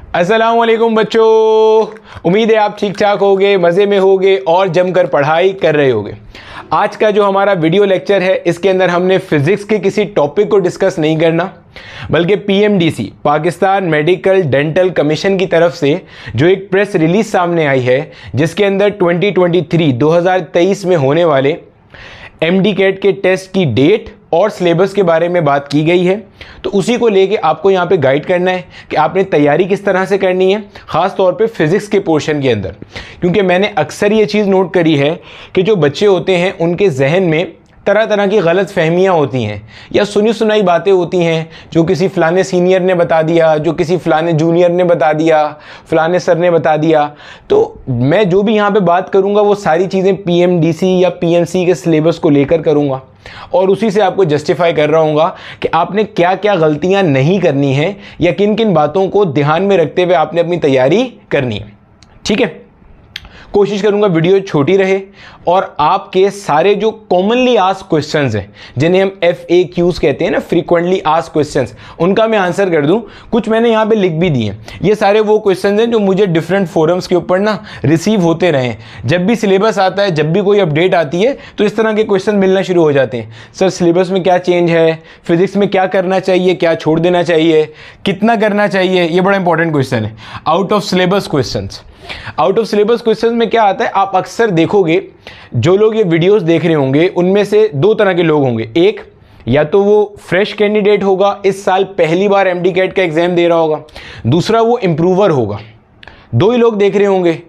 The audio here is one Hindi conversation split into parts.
अस्सलामुअलैकुम बच्चों, उम्मीद है आप ठीक ठाक होगे, मज़े में होगे और जमकर पढ़ाई कर रहे होगे। आज का जो हमारा वीडियो लेक्चर है इसके अंदर हमने फिज़िक्स के किसी टॉपिक को डिस्कस नहीं करना, बल्कि PMDC Pakistan medical dental commission की तरफ से जो एक प्रेस रिलीज सामने आई है जिसके अंदर 2023 में होने वाले एमडी कैट के टेस्ट की डेट और सिलेबस के बारे में बात की गई है। तो उसी को लेके आपको यहाँ पे गाइड करना है कि आपने तैयारी किस तरह से करनी है, ख़ास तौर पे फिज़िक्स के पोर्शन के अंदर। क्योंकि मैंने अक्सर ये चीज़ नोट करी है कि जो बच्चे होते हैं उनके जहन में तरह तरह की गलत फहमियाँ होती हैं या सुनी सुनाई बातें होती हैं, जो किसी फ़लाने सीनियर ने बता दिया, जो किसी फ़लाने जूनियर ने बता दिया, फ़लाने सर ने बता दिया। तो मैं जो भी यहाँ पे बात करूँगा वो सारी चीज़ें पीएमडीसी या पीएमसी के सिलेबस को लेकर करूँगा और उसी से आपको जस्टिफाई कर रहा हूँगा कि आपने क्या क्या गलतियाँ नहीं करनी है या किन किन बातों को ध्यान में रखते हुए आपने अपनी तैयारी करनी है। ठीक है, कोशिश करूंगा वीडियो छोटी रहे और आपके सारे जो कॉमनली आस्क्ड क्वेश्चंस हैं, जिन्हें हम FAQs कहते हैं ना, फ्रीक्वेंटली आस्क्ड क्वेश्चंस, उनका मैं आंसर कर दूं। कुछ मैंने यहाँ पे लिख भी दिए। ये सारे वो क्वेश्चंस हैं जो मुझे डिफरेंट फोरम्स के ऊपर ना रिसीव होते रहे। जब भी सिलेबस आता है, जब भी कोई अपडेट आती है, तो इस तरह के क्वेश्चन मिलना शुरू हो जाते हैं। सर सिलेबस में क्या चेंज है, फिजिक्स में क्या करना चाहिए, क्या छोड़ देना चाहिए, कितना करना चाहिए। ये बड़ा इंपॉर्टेंट क्वेश्चन है। Out of syllabus questions, out of syllabus questions में क्या आता है, आप अक्सर देखोगे जो लोग ये वीडियोस देख रहे होंगे उनमें से दो तरह के लोग होंगे। एक, या तो वो फ्रेश कैंडिडेट होगा, इस साल पहली बार एमडी कैट का एग्जाम दे रहा होगा। दूसरा वो इम्प्रूवर होगा। दो ही लोग देख रहे होंगे।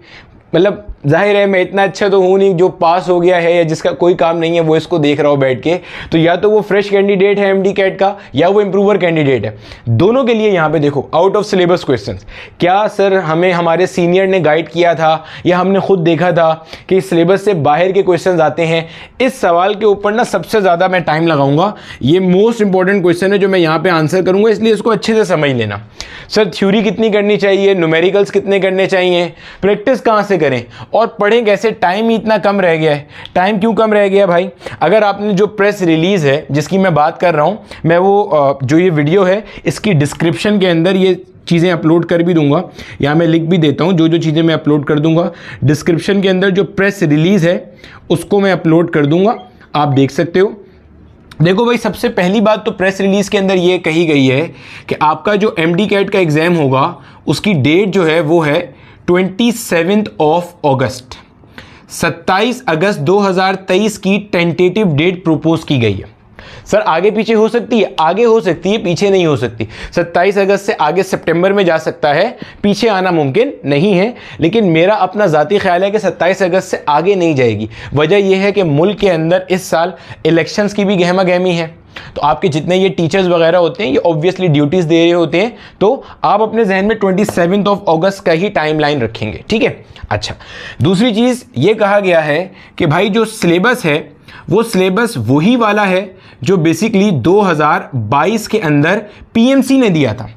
मतलब जाहिर है मैं इतना अच्छा तो हूँ नहीं जो पास हो गया है या जिसका कोई काम नहीं है वो इसको देख रहा हो बैठ के। तो या तो वो फ्रेश कैंडिडेट है एमडी कैट का या वो इम्प्रूवर कैंडिडेट है। दोनों के लिए यहाँ पे देखो आउट ऑफ सिलेबस क्वेश्चंस। क्या सर हमें हमारे सीनियर ने गाइड किया था या हमने खुद देखा था कि सिलेबस से बाहर के क्वेश्चन आते हैं? इस सवाल के ऊपर ना सबसे ज़्यादा मैं टाइम लगाऊंगा। ये मोस्ट इंपॉर्टेंट क्वेश्चन है जो मैं यहाँ पर आंसर करूँगा, इसलिए इसको अच्छे से समझ लेना। सर थ्योरी कितनी करनी चाहिए, न्यूमेरिकल्स कितने करने चाहिए, प्रैक्टिस कहाँ से करें और पढ़ें कैसे? टाइम ही इतना कम रह गया है। टाइम क्यों कम रह गया भाई? अगर आपने जो प्रेस रिलीज़ है जिसकी मैं बात कर रहा हूँ, मैं वो जो ये वीडियो है इसकी डिस्क्रिप्शन के अंदर ये चीज़ें अपलोड कर भी दूंगा, या मैं लिख भी देता हूँ जो चीज़ें मैं अपलोड कर दूंगा। डिस्क्रिप्शन के अंदर जो प्रेस रिलीज़ है उसको मैं अपलोड कर दूंगा, आप देख सकते हो। देखो भाई, सबसे पहली बात तो प्रेस रिलीज़ के अंदर ये कही गई है कि आपका जो एमडी कैट का एग्ज़ाम होगा उसकी डेट जो है वो है 27 अगस्त। 27 अगस्त 2023 की टेंटेटिव डेट प्रोपोज की गई है। सर आगे पीछे हो सकती है? आगे हो सकती है, पीछे नहीं हो सकती। 27 अगस्त से आगे सितंबर में जा सकता है, पीछे आना मुमकिन नहीं है। लेकिन मेरा अपना ज़ाती ख्याल है कि 27 अगस्त से आगे नहीं जाएगी। वजह यह है कि मुल्क के अंदर इस साल इलेक्शंस की भी गहमा गहमी है। तो आपके जितने ये टीचर्स वगैरह होते हैं ये ऑब्वियसली ड्यूटीज़ दे रहे होते हैं, तो आप अपने जहन में 27 अगस्त का ही टाइमलाइन रखेंगे। ठीक है। अच्छा, दूसरी चीज़ ये कहा गया है कि भाई जो सिलेबस है वो सिलेबस वही वाला है जो बेसिकली 2022 के अंदर पीएमसी ने दिया था।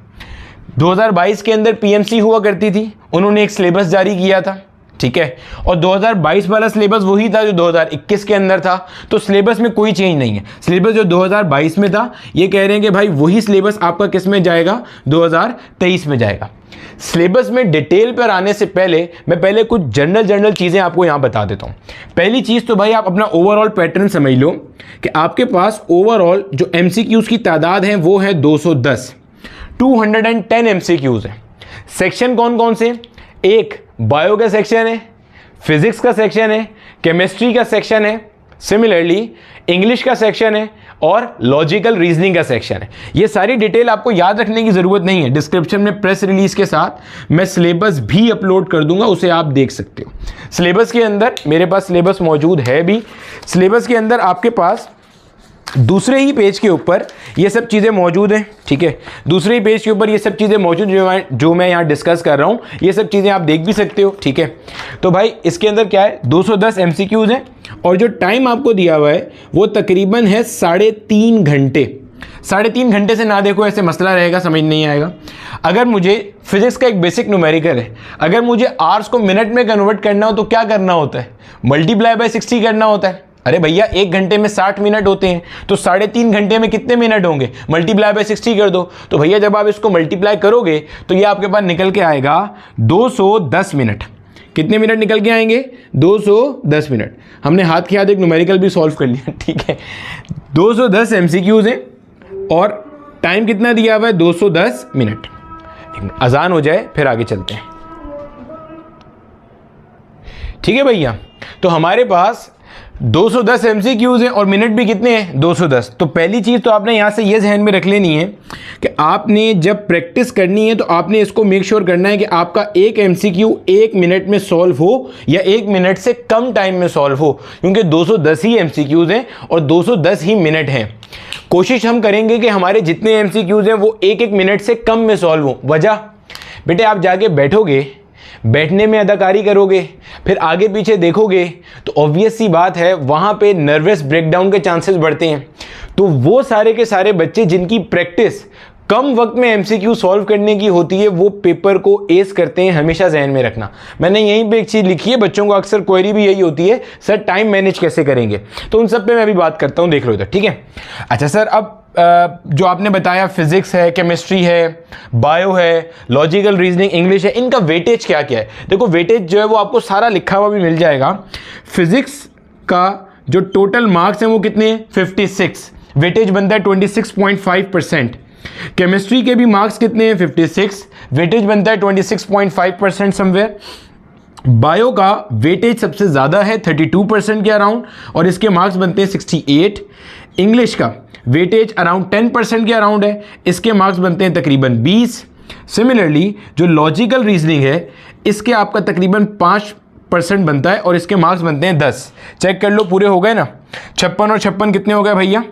2022 के अंदर पीएमसी हुआ करती थी, उन्होंने एक सिलेबस जारी किया था। ठीक है, और 2022 वाला सिलेबस वही था जो 2021 के अंदर था। तो सिलेबस में कोई चेंज नहीं है। सिलेबस जो 2022 में था, ये कह रहे हैं कि भाई वही सिलेबस आपका किस में जाएगा, 2023 में जाएगा। सिलेबस में डिटेल पर आने से पहले मैं पहले कुछ जनरल चीज़ें आपको यहाँ बता देता हूँ। पहली चीज़ तो भाई आप अपना ओवरऑल पैटर्न समझ लो कि आपके पास ओवरऑल जो MCQs की तादाद है वो है 210। 210 MCQs है। सेक्शन कौन कौन से? एक बायो का सेक्शन है, फिजिक्स का सेक्शन है, केमिस्ट्री का सेक्शन है, सिमिलरली इंग्लिश का सेक्शन है और लॉजिकल रीजनिंग का सेक्शन है। ये सारी डिटेल आपको याद रखने की ज़रूरत नहीं है। डिस्क्रिप्शन में प्रेस रिलीज़ के साथ मैं सिलेबस भी अपलोड कर दूंगा, उसे आप देख सकते हो। सिलेबस के अंदर मेरे पास सिलेबस मौजूद है भी। सिलेबस के अंदर आपके पास दूसरे ही पेज के ऊपर ये सब चीज़ें मौजूद हैं। ठीक है, दूसरे ही पेज के ऊपर ये सब चीज़ें मौजूद जो मैं यहाँ डिस्कस कर रहा हूँ, ये सब चीज़ें आप देख भी सकते हो। ठीक है, तो भाई इसके अंदर क्या है, 210 MCQs हैं और जो टाइम आपको दिया हुआ है वो तकरीबन है 3.5 घंटे। 3.5 घंटे से ना देखो, ऐसे मसला रहेगा, समझ नहीं आएगा। अगर मुझे फिजिक्स का एक बेसिक न्यूमेरिकल है, अगर मुझे आवर्स को मिनट में कन्वर्ट करना हो तो क्या करना होता है? मल्टीप्लाई बाय 60 करना होता है। अरे भैया 1 घंटे में 60 मिनट होते हैं, तो 3.5 घंटे में कितने मिनट होंगे, मल्टीप्लाई बाय 60 कर दो। तो भैया जब आप इसको मल्टीप्लाई करोगे तो ये आपके पास निकल के आएगा 210 मिनट। कितने मिनट निकल के आएंगे, 210 मिनट। हमने हाथ के हाथ एक न्यूमेरिकल भी सॉल्व कर लिया, ठीक है। 210 MCQs हैं और टाइम कितना दिया हुआ है, 210 मिनट। अजान हो जाए फिर आगे चलते हैं, ठीक है भैया। तो हमारे पास 210 MCQs हैं और मिनट भी कितने हैं, 210। तो पहली चीज़ तो आपने यहाँ से ये ध्यान में रख लेनी है कि आपने जब प्रैक्टिस करनी है तो आपने इसको मेक श्योर करना है कि आपका एक MCQ 1 मिनट में सॉल्व हो या 1 मिनट से कम टाइम में सॉल्व हो, क्योंकि 210 ही MCQs हैं और 210 ही मिनट हैं। कोशिश हम करेंगे कि हमारे जितने MCQs हैं वो 1-1 मिनट से कम में सॉल्व हो। वजह बेटे, आप जाके बैठोगे, बैठने में अदाकारी करोगे, फिर आगे पीछे देखोगे तो ऑब्वियस सी बात है वहाँ पे नर्वस ब्रेकडाउन के चांसेस बढ़ते हैं। तो वो सारे के सारे बच्चे जिनकी प्रैक्टिस कम वक्त में MCQ सॉल्व करने की होती है वो पेपर को एस करते हैं, हमेशा जहन में रखना। मैंने यहीं पे एक चीज़ लिखी है, बच्चों को अक्सर क्वेरी भी यही होती है, सर टाइम मैनेज कैसे करेंगे, तो उन सब पे मैं अभी बात करता हूँ, देख लो इधर, ठीक है। अच्छा सर, अब जो आपने बताया फिजिक्स है, केमिस्ट्री है, बायो है, लॉजिकल रीजनिंग, इंग्लिश है, इनका वेटेज क्या क्या है। देखो वेटेज जो है वो आपको सारा लिखा हुआ भी मिल जाएगा। फिजिक्स का जो टोटल मार्क्स हैं वो कितने हैं, 56, वेटेज बनता है 26.5%। केमिस्ट्री के भी मार्क्स कितने हैं, 56, वेटेज बनता है 26.5% समवेयर। बायो का वेटेज सबसे ज़्यादा है 32% के अराउंड और इसके मार्क्स बनते हैं 68। इंग्लिश का वेटेज अराउंड 10% के अराउंड है, इसके मार्क्स बनते हैं तकरीबन 20। सिमिलरली जो लॉजिकल रीजनिंग है इसके आपका तकरीबन 5% बनता है और इसके मार्क्स बनते हैं 10। चेक कर लो, पूरे हो गए ना। 56 और 56 कितने हो गए भैया,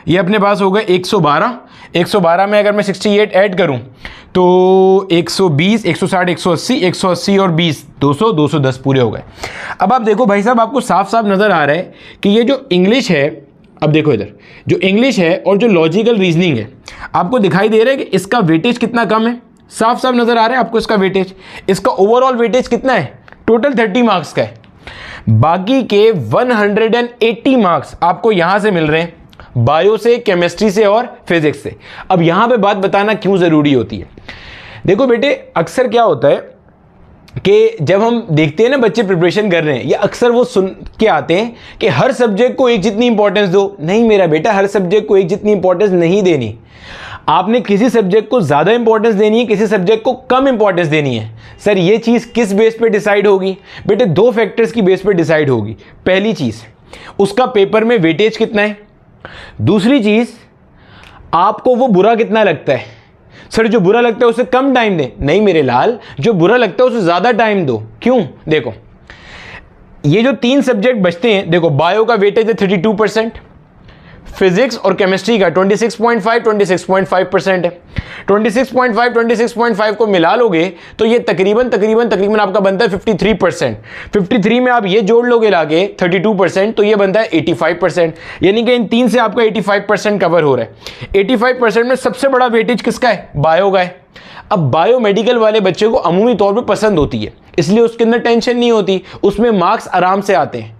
ये अपने पास हो गए 112। 112 में अगर मैं 68 ऐड करूं तो 120, 160, 180, 180 और 20, 200, 210 पूरे हो गए। अब आप देखो भाई साहब, आपको साफ साफ नज़र आ रहा है कि ये जो इंग्लिश है, अब देखो इधर जो इंग्लिश है और जो लॉजिकल रीजनिंग है, आपको दिखाई दे रहा है कि इसका वेटेज कितना कम है, साफ साफ नज़र आ रहा है आपको इसका वेटेज। इसका ओवरऑल वेटेज कितना है, टोटल 30 मार्क्स का है। बाकी के 180 मार्क्स आपको यहां से मिल रहे हैं, बायो से, केमिस्ट्री से और फिजिक्स से। अब यहां पे बात बताना क्यों ज़रूरी होती है। देखो बेटे, अक्सर क्या होता है कि जब हम देखते हैं ना बच्चे प्रिपरेशन कर रहे हैं, या अक्सर वो सुन के आते हैं कि हर सब्जेक्ट को एक जितनी इंपॉर्टेंस दो। नहीं मेरा बेटा, हर सब्जेक्ट को एक जितनी इंपॉर्टेंस नहीं देनी। आपने किसी सब्जेक्ट को ज़्यादा इंपॉर्टेंस देनी है, किसी सब्जेक्ट को कम इंपॉर्टेंस देनी है। सर ये चीज़ किस बेस पे डिसाइड होगी बेटे, 2 फैक्टर्स की बेस पे डिसाइड होगी। पहली चीज़, उसका पेपर में वेटेज कितना है। दूसरी चीज़, आपको वो बुरा कितना लगता है। सर जो बुरा लगता है उसे कम टाइम दें। नहीं मेरे लाल, जो बुरा लगता है उसे ज़्यादा टाइम दो। क्यों, देखो ये जो 3 सब्जेक्ट बचते हैं, देखो बायो का वेटेज है 32%, फिजिक्स और केमिस्ट्री का 26.5 है। 26.5 को मिला लोगे तो ये तकरीबन आपका बनता है 53%। 53 में आप ये जोड़ लोगे लाके 32%, तो ये बनता है 85%। यानी कि इन 3 से आपका 85% कवर हो रहा है। 85% में सबसे बड़ा वेटेज किसका है, बायो का है। अब बायो मेडिकल वाले बच्चे को अमूमी तौर पर पसंद होती है, इसलिए उसके अंदर टेंशन नहीं होती, उसमें मार्क्स आराम से आते हैं।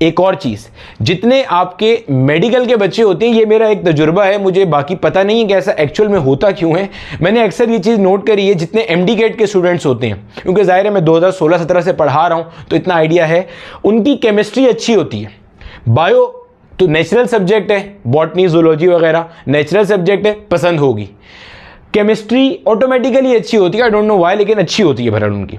एक और चीज़, जितने आपके मेडिकल के बच्चे होते हैं, ये मेरा एक तजुर्बा है, मुझे बाकी पता नहीं है कि ऐसा एक्चुअल में होता क्यों है, मैंने अक्सर ये चीज़ नोट करी है, जितने MD गेट के स्टूडेंट्स होते हैं, क्योंकि ज़ाहिर है मैं 2016-17 से पढ़ा रहा हूँ तो इतना आइडिया है, उनकी केमिस्ट्री अच्छी होती है। बायो तो नेचुरल सब्जेक्ट है, बॉटनी, जूलॉजी वगैरह नेचुरल सब्जेक्ट है, पसंद होगी। केमिस्ट्री ऑटोमेटिकली अच्छी होती है, आई डोंट नो व्हाई, लेकिन अच्छी होती है भरल उनकी।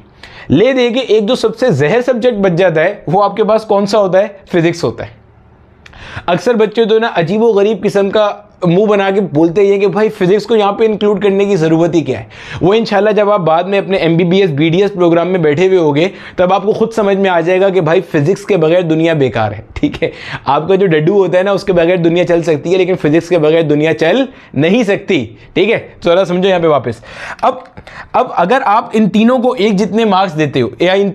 ले दे के एक जो सबसे जहर सब्जेक्ट बच जाता है वो आपके पास कौन सा होता है, फिजिक्स होता है। अक्सर बच्चे तो ना अजीबो गरीब किस्म का मुंह बना के बोलते हैं कि भाई फिजिक्स को यहाँ पे इंक्लूड करने की ज़रूरत ही क्या है। वो इंशाल्लाह जब आप बाद में अपने MBBS BDS प्रोग्राम में बैठे हुए होगे तब आपको खुद समझ में आ जाएगा कि भाई फिजिक्स के बगैर दुनिया बेकार है। ठीक है, आपका जो डड्डू होता है ना उसके बगैर दुनिया चल सकती है, लेकिन फिजिक्स के बगैर दुनिया चल नहीं सकती। ठीक है, चलो समझो यहाँ पे वापस। अब अगर आप इन तीनों को एक जितने मार्क्स देते हो या इन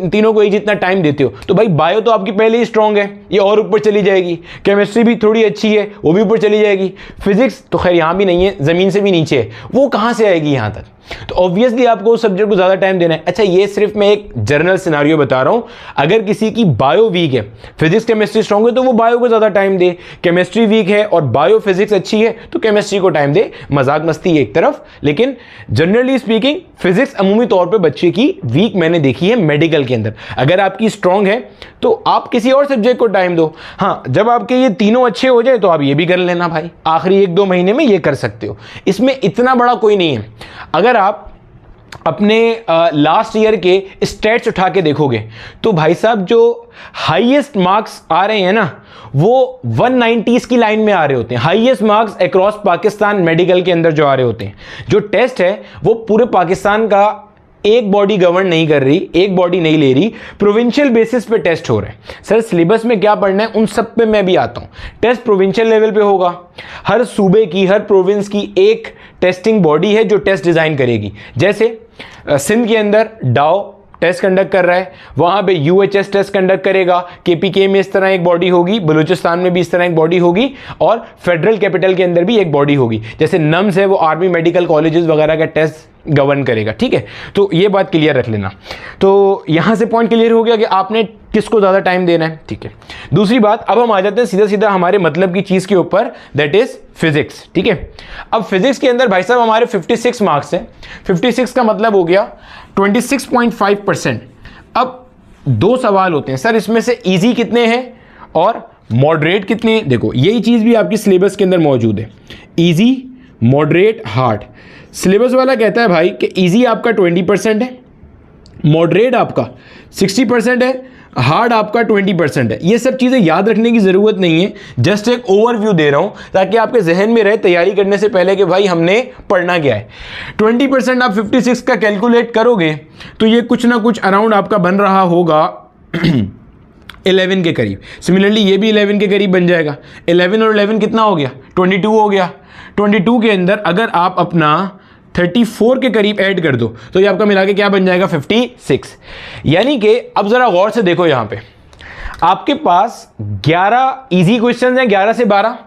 तीनों को एक जितना टाइम देते हो तो भाई बायो तो आपकी पहले ही स्ट्रॉन्ग है, ये और ऊपर चली जाएगी। केमिस्ट्री भी थोड़ी अच्छी है, वो भी ऊपर चली जाएगी। फिजिक्स तो खैर यहाँ भी नहीं है, ज़मीन से भी नीचे है, वो कहाँ से आएगी यहाँ तक। तो ऑब्वियसली आपको उस सब्जेक्ट को ज़्यादा टाइम देना है। अच्छा, ये सिर्फ मैं एक जनरल सिनारियो बता रहा हूँ। अगर किसी की बायो वीक है, फिजिक्स केमिस्ट्री स्ट्रॉन्ग है, तो वो बायो को ज़्यादा टाइम दे। केमिस्ट्री वीक है और बायो फिजिक्स अच्छी है तो केमिस्ट्री को टाइम दे। मजाक मस्ती एक तरफ, लेकिन जनरली स्पीकिंग फिजिक्स अमूमी तौर पर बच्चे की वीक मैंने देखी है मेडिकल के अंदर। अगर आपकी स्ट्रॉन्ग है तो आप किसी और सब्जेक्ट को टाइम दो। हाँ, जब आपके ये तीनों अच्छे हो जाए तो आप ये भी कर लेना भाई, आखिरी 1-2 महीने में ये कर सकते हो। इसमें इतना बड़ा कोई नहीं है। अगर आप अपने लास्ट ईयर के स्टैट्स उठा के देखोगे तो भाई साहब जो हाईएस्ट मार्क्स आ रहे हैं ना, वो 190s की लाइन में आ रहे होते हैं। Highest marks across Pakistan medical के अंदर जो आ रहे होते हैं। जो टेस्ट है वो पूरे पाकिस्तान का एक बॉडी गवर्न नहीं कर रही, एक बॉडी नहीं ले रही, प्रोविंशियल बेसिस पे टेस्ट हो रहे हैं। सर सिलेबस में क्या पढ़ना है उन सब पे मैं भी आता हूँ। टेस्ट प्रोविंशियल लेवल पे होगा। हर सूबे की, हर प्रोविंस की एक टेस्टिंग बॉडी है जो टेस्ट डिज़ाइन करेगी। जैसे सिंध के अंदर डाओ टेस्ट कंडक्ट कर रहा है, वहाँ पे यूएचएस टेस्ट कंडक्ट करेगा। केपीके में इस तरह एक बॉडी होगी, बलूचिस्तान में भी इस तरह एक बॉडी होगी, और फेडरल कैपिटल के अंदर भी एक बॉडी होगी। जैसे नम्स है वो आर्मी मेडिकल कॉलेजेस वगैरह का टेस्ट गवर्न करेगा। ठीक है, तो ये बात क्लियर रख लेना। तो यहाँ से पॉइंट क्लियर हो गया कि आपने किसको ज़्यादा टाइम देना है। ठीक है, दूसरी बात, अब हम आ जाते हैं सीधा सीधा हमारे मतलब की चीज़ के ऊपर, दैट इज़ फिजिक्स। ठीक है, अब फिजिक्स के अंदर भाई साहब हमारे 56 मार्क्स हैं। 56 का मतलब हो गया 26.5%। अब 2 सवाल होते हैं सर, इसमें से इजी कितने हैं और मॉडरेट कितने हैं। देखो यही चीज़ भी आपकी सिलेबस के अंदर मौजूद है, इजी, मॉडरेट, हार्ड। सिलेबस वाला कहता है भाई कि इजी आपका 20% है, मॉडरेट आपका 60% है, हार्ड आपका 20% है। ये सब चीज़ें याद रखने की ज़रूरत नहीं है, जस्ट एक ओवरव्यू दे रहा हूँ ताकि आपके जहन में रहे तैयारी करने से पहले कि भाई हमने पढ़ना क्या है। 20% आप 56 का कैलकुलेट करोगे तो ये कुछ ना कुछ अराउंड आपका बन रहा होगा 11 के करीब। सिमिलरली ये भी 11 के करीब बन जाएगा। 11 और 11 कितना हो गया, 22 हो गया। 22 के अंदर अगर आप अपना 34 के करीब ऐड कर दो तो ये आपका मिला के क्या बन जाएगा, 56। यानी कि अब जरा गौर से देखो, यहां पे आपके पास 11 इजी क्वेश्चंस हैं, 11 से 12,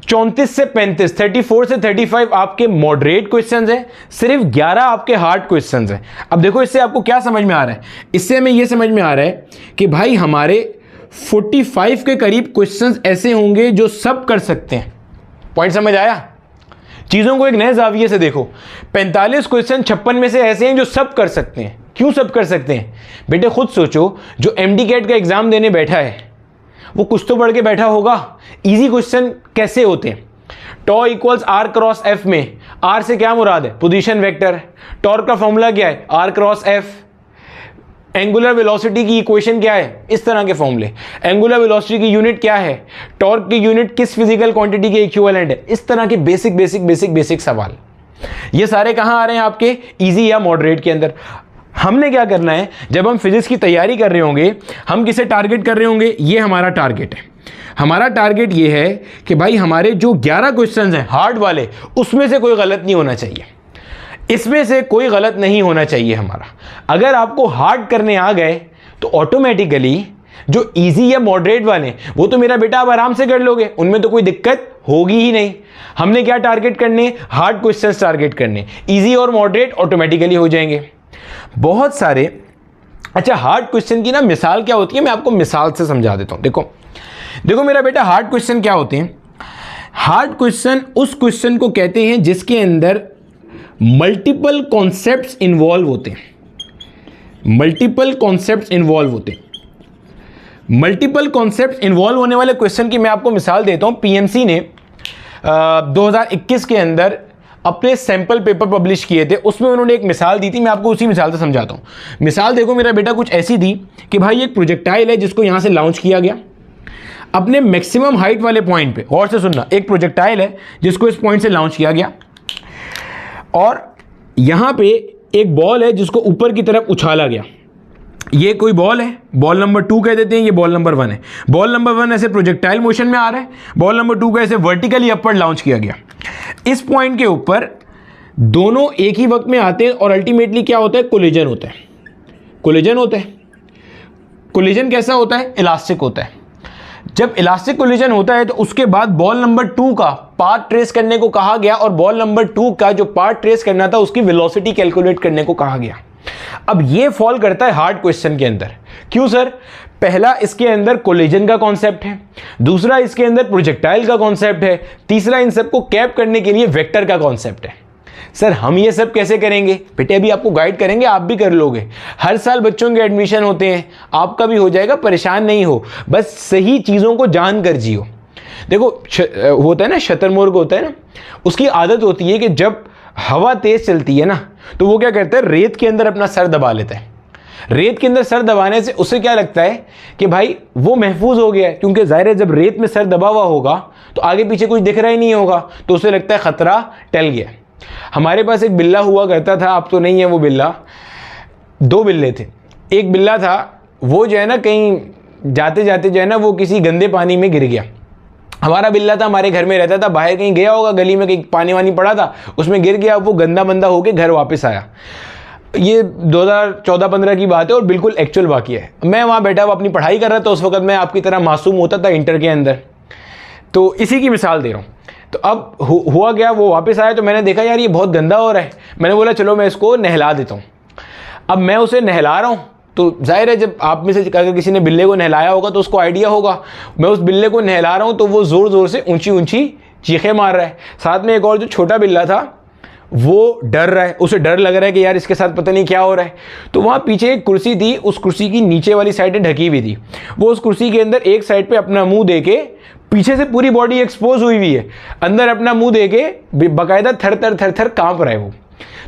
34 से 35, 34 से 35 आपके मॉडरेट क्वेश्चंस हैं, सिर्फ 11 आपके हार्ड क्वेश्चंस हैं। अब देखो इससे आपको क्या समझ में आ रहा है, इससे हमें यह समझ में आ रहा है कि भाई हमारे 45 के करीब क्वेश्चंस ऐसे होंगे जो सब कर सकते हैं। पॉइंट समझ आया? चीज़ों को एक नए जाविये से देखो। 45 क्वेश्चन 56 में से ऐसे हैं जो सब कर सकते हैं। क्यों सब कर सकते हैं बेटे, खुद सोचो। जो एमडी कैट का एग्जाम देने बैठा है वो कुछ तो पढ़ के बैठा होगा। इजी क्वेश्चन कैसे होते हैं? Tau equals R cross F में आर से क्या मुराद है, पोजीशन वेक्टर। टॉर्क का फॉर्मूला क्या है, R cross F. Angular velocity की इक्वेशन क्या है, इस तरह के फॉर्मूले। एंगुलर वेलोसिटी की यूनिट क्या है, टॉर्क की यूनिट किस फिजिकल क्वांटिटी के इक्विवेलेंट है, इस तरह के बेसिक सवाल। ये सारे कहां आ रहे हैं आपके, इजी या मॉडरेट के अंदर। हमने क्या करना है, जब हम फिजिक्स की तैयारी कर रहे होंगे, हम किसे टारगेट कर रहे होंगे, ये हमारा टारगेट है। हमारा टारगेट ये है कि भाई हमारे जो 11 क्वेश्चंस हैं हार्ड वाले, उसमें से कोई गलत नहीं होना चाहिए, इसमें से कोई गलत नहीं होना चाहिए हमारा। अगर आपको हार्ड करने आ गए तो ऑटोमेटिकली जो इजी या मॉडरेट वाले वो तो मेरा बेटा आप आराम से कर लोगे, उनमें तो कोई दिक्कत होगी ही नहीं। हमने क्या टारगेट करने, हार्ड क्वेश्चंस टारगेट करने, इजी और मॉडरेट ऑटोमेटिकली हो जाएंगे बहुत सारे। अच्छा, हार्ड क्वेश्चन की ना मिसाल क्या होती है, मैं आपको मिसाल से समझा देता हूं। देखो मेरा बेटा, हार्ड क्वेश्चन क्या होते हैं? हार्ड क्वेश्चन उस क्वेश्चन को कहते हैं जिसके अंदर मल्टीपल कॉन्सेप्ट्स इन्वॉल्व होते हैं। मल्टीपल कॉन्सेप्ट्स इन्वॉल्व होते हैं। मल्टीपल कॉन्सेप्ट्स इन्वॉल्व होने वाले क्वेश्चन की मैं आपको मिसाल देता हूं। पीएमसी ने 2021 के अंदर अपने सैंपल पेपर पब्लिश किए थे, उसमें उन्होंने एक मिसाल दी थी। मैं आपको उसी मिसाल से समझाता हूं। मिसाल देखो मेरा बेटा, कुछ ऐसी थी कि भाई एक प्रोजेक्टाइल है जिसको यहां से लॉन्च किया गया अपने मैक्सिमम हाइट वाले पॉइंट पे। गौर से सुनना, एक प्रोजेक्टाइल है जिसको इस पॉइंट से लॉन्च किया गया और यहां पे एक बॉल है जिसको ऊपर की तरफ उछाला गया। ये कोई बॉल है, बॉल नंबर 2 कह देते हैं, ये बॉल नंबर 1 है। बॉल नंबर 1 ऐसे प्रोजेक्टाइल मोशन में आ रहा है, बॉल नंबर 2 को ऐसे वर्टिकली अपवर्ड लॉन्च किया गया। इस पॉइंट के ऊपर दोनों एक ही वक्त में आते हैं और अल्टीमेटली क्या होता है, कोलिजन होता है। कोलिजन होता है। कोलिजन कैसा होता है, इलास्टिक होता है। जब इलास्टिक कोलिजन होता है तो उसके बाद बॉल नंबर 2 का पाथ ट्रेस करने को कहा गया और बॉल नंबर 2 का जो पाथ ट्रेस करना था उसकी वेलोसिटी कैलकुलेट करने को कहा गया। अब ये फॉल करता है हार्ड क्वेश्चन के अंदर। क्यों सर? पहला, इसके अंदर कोलिजन का कॉन्सेप्ट है, दूसरा इसके अंदर प्रोजेक्टाइल का कॉन्सेप्ट है, तीसरा इन सबको कैप करने के लिए वेक्टर का कॉन्सेप्ट है। सर हम ये सब कैसे करेंगे? बेटे अभी आपको गाइड करेंगे, आप भी कर लोगे। हर साल बच्चों के एडमिशन होते हैं, आपका भी हो जाएगा, परेशान नहीं हो, बस सही चीज़ों को जान कर जियो। देखो होता है ना, शतरमुर्ग होता है ना, उसकी आदत होती है कि जब हवा तेज चलती है ना तो वो क्या करता है, रेत के अंदर अपना सर दबा लेता है। रेत के अंदर सर दबाने से उसे क्या लगता है कि भाई वो महफूज हो गया है, क्योंकि जाहिर है जब रेत में सर दबा हुआ होगा तो आगे पीछे कुछ दिख रहा ही नहीं होगा, तो उसे लगता है खतरा टल गया। हमारे पास एक बिल्ला हुआ करता था, अब तो नहीं है वो बिल्ला, 2 बिल्ले थे। एक बिल्ला था वो जो है ना कहीं जाते जाते जो है ना वो किसी गंदे पानी में गिर गया। हमारा बिल्ला था, हमारे घर में रहता था, बाहर कहीं गया होगा, गली में कहीं पानी वानी पड़ा था, उसमें गिर गया, वो गंदा बंदा होके घर वापस आया। ये 2014-15 की बात है और बिल्कुल एक्चुअल वाक़या है। मैं वहाँ बैठा हुआ अपनी पढ़ाई कर रहा था, उस वक्त मैं आपकी तरह मासूम होता था इंटर के अंदर, तो इसी की मिसाल दे रहा हूँ। तो अब हुआ गया, वो वापस आया तो मैंने देखा यार ये बहुत गंदा हो रहा है। मैंने बोला चलो मैं इसको नहला देता हूँ। अब मैं उसे नहला रहा हूँ तो जाहिर है जब आप में से अगर किसी ने बिल्ले को नहलाया होगा तो उसको आइडिया होगा। मैं उस बिल्ले को नहला रहा हूँ तो वो ज़ोर ज़ोर से ऊंची ऊंची चीखें मार रहा है। साथ में एक और जो छोटा बिल्ला था वो डर रहा है, उसे डर लग रहा है कि यार इसके साथ पता नहीं क्या हो रहा है। तो वहाँ पीछे एक कुर्सी थी, उस कुर्सी की नीचे वाली साइड ढकी हुई थी। वो उस कुर्सी के अंदर एक साइड पे अपना मुंह देके, पीछे से पूरी बॉडी एक्सपोज हुई है, अंदर अपना मुंह देके बाकायदा थर थर कांप रहा है वो।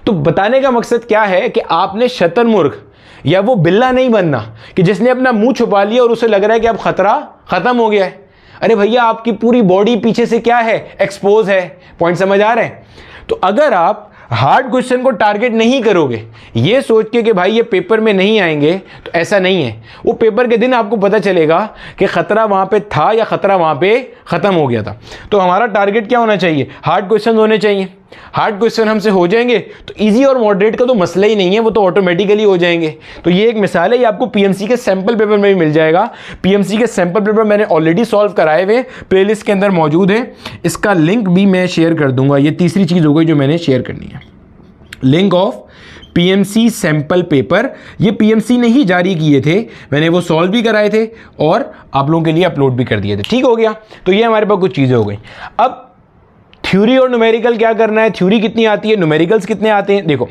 तो बताने का मकसद क्या है कि आपने शतरमुर्ग या वो बिल्ला नहीं बनना कि जिसने अपना मुंह छुपा लिया और उसे लग रहा है कि अब खतरा खत्म हो गया है। अरे भैया आपकी पूरी बॉडी पीछे से क्या है, एक्सपोज है। पॉइंट समझ आ रहा है? तो अगर आप हार्ड क्वेश्चन को टारगेट नहीं करोगे ये सोच के कि भाई ये पेपर में नहीं आएंगे, तो ऐसा नहीं है। वो पेपर के दिन आपको पता चलेगा कि खतरा वहां पे था या खतरा वहां पे खत्म हो गया था। तो हमारा टारगेट क्या होना चाहिए? हार्ड क्वेश्चन होने चाहिए। हार्ड क्वेश्चन हमसे हो जाएंगे तो इजी और मॉडरेट का तो मसला ही नहीं है, वो तो ऑटोमेटिकली हो जाएंगे। तो ये एक मिसाल है, ये आपको पीएमसी के सैंपल पेपर में भी मिल जाएगा। पीएमसी के सैंपल पेपर मैंने ऑलरेडी सॉल्व कराए हुए, प्लेलिस्ट के अंदर मौजूद है, इसका लिंक भी मैं शेयर कर दूंगा। ये तीसरी चीज़ हो गई जो मैंने शेयर करनी है, link of PMC sample paper. ये पीएमसी ने ही जारी किए थे, मैंने वो सॉल्व भी कराए थे और आप लोगों के लिए अपलोड भी कर दिए थे। ठीक हो गया? तो ये हमारे पास कुछ चीज़ें हो गई। अब थ्योरी और न्यूमेरिकल क्या करना है, थ्योरी कितनी आती है, न्यूमेरिकल्स कितने आते हैं। देखो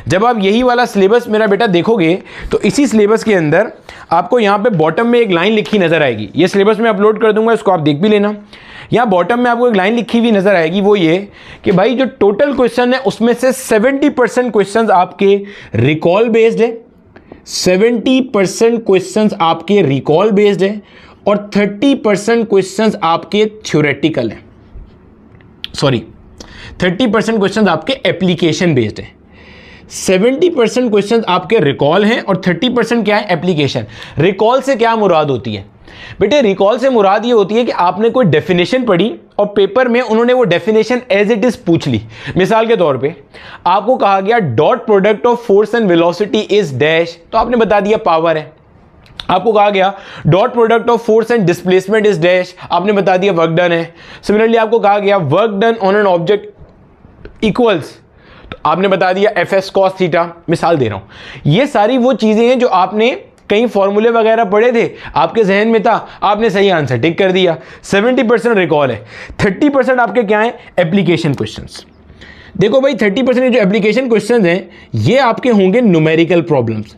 जब आप यही वाला सिलेबस मेरा बेटा देखोगे तो इसी सिलेबस के अंदर आपको यहाँ पे बॉटम में एक लाइन लिखी नजर आएगी। ये सिलेबस में अपलोड कर दूंगा, इसको आप देख भी लेना। यहाँ बॉटम में आपको एक लाइन लिखी हुई नजर आएगी, वो ये कि भाई जो टोटल क्वेश्चन है उसमें से 70% क्वेश्चन आपके रिकॉल बेस्ड है, 70% क्वेश्चन आपके रिकॉल बेस्ड है और 30% क्वेश्चन आपके थ्योरेटिकल है। सॉरी 30% क्वेश्चन आपके एप्लीकेशन बेस्ड है। 70% क्वेश्चन आपके रिकॉल हैं और 30% क्या है, एप्लीकेशन। रिकॉल से क्या मुराद होती है बेटे? रिकॉल से मुराद ये होती है कि आपने कोई डेफिनेशन पढ़ी और पेपर में उन्होंने वो डेफिनेशन एज इट इज पूछ ली। मिसाल के तौर पे आपको कहा गया dot product of force and velocity is dash, तो आपने बता दिया पावर है। आपको कहा गया dot product of force and displacement is dash, आपने बता दिया वर्क डन है। सिमिलरली आपको कहा गया work done on an object equals, तो आपने बता दिया एफ एस कॉस थीटा। मिसाल दे रहा हूं, ये सारी वो चीजें हैं जो आपने कई फॉर्मूले वगैरह पढ़े थे, आपके जहन में था, आपने सही आंसर टिक कर दिया। 70% रिकॉल है, 30% आपके क्या है, एप्लीकेशन क्वेश्चंस। देखो भाई 30% जो एप्लीकेशन क्वेश्चंस हैं ये आपके होंगे न्यूमेरिकल प्रॉब्लम्स।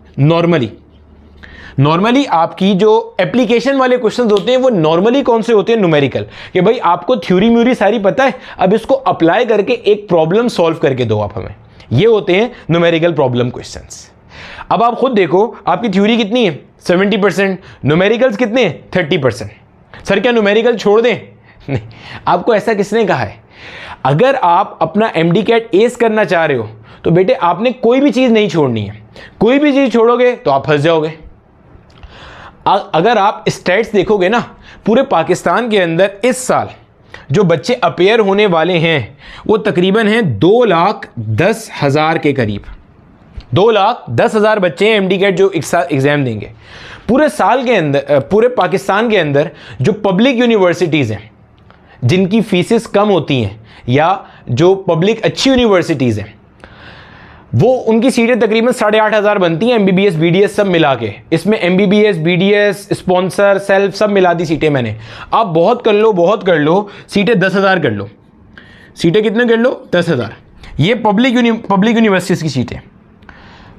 नॉर्मली आपकी जो एप्लीकेशन वाले क्वेश्चंस होते हैं वो नॉर्मली कौन से होते हैं, न्यूमेरिकल। कि भाई आपको थ्योरी म्यूरी सारी पता है, अब इसको अप्लाई करके एक प्रॉब्लम सॉल्व करके दो आप हमें, ये होते हैं न्यूमेरिकल प्रॉब्लम क्वेश्चंस। अब आप खुद देखो आपकी थ्योरी कितनी है, 70%, न्यूमेरिकल्स कितने हैं, 30%। सर क्या न्यूमेरिकल छोड़ दें? नहीं, आपको ऐसा किसने कहा है? अगर आप अपना एमडी कैट एस करना चाह रहे हो तो बेटे आपने कोई भी चीज नहीं छोड़नी है। कोई भी चीज छोड़ोगे तो आप फंस जाओगे। अगर आप स्टैट्स देखोगे ना, पूरे पाकिस्तान के अंदर इस साल जो बच्चे अपेयर होने वाले हैं वो तकरीबन हैं 2,10,000 के करीब। 2,10,000 बच्चे हैं एमडी कैट जो एग्जाम देंगे पूरे साल के अंदर। पूरे पाकिस्तान के अंदर जो पब्लिक यूनिवर्सिटीज़ हैं जिनकी फीसेस कम होती हैं या जो पब्लिक अच्छी यूनिवर्सिटीज़ हैं वो उनकी सीटें तकरीबन 8,500 बनती हैं, एमबीबीएस बीडीएस सब मिला के। इसमें एमबीबीएस बीडीएस स्पॉन्सर सेल्फ सब मिला दी सीटें मैंने। आप बहुत कर लो, सीटें 10,000 कर लो। सीटें कितने कर लो? 10,000। ये पब्लिक यूनिवर्सिटीज़ की सीटें।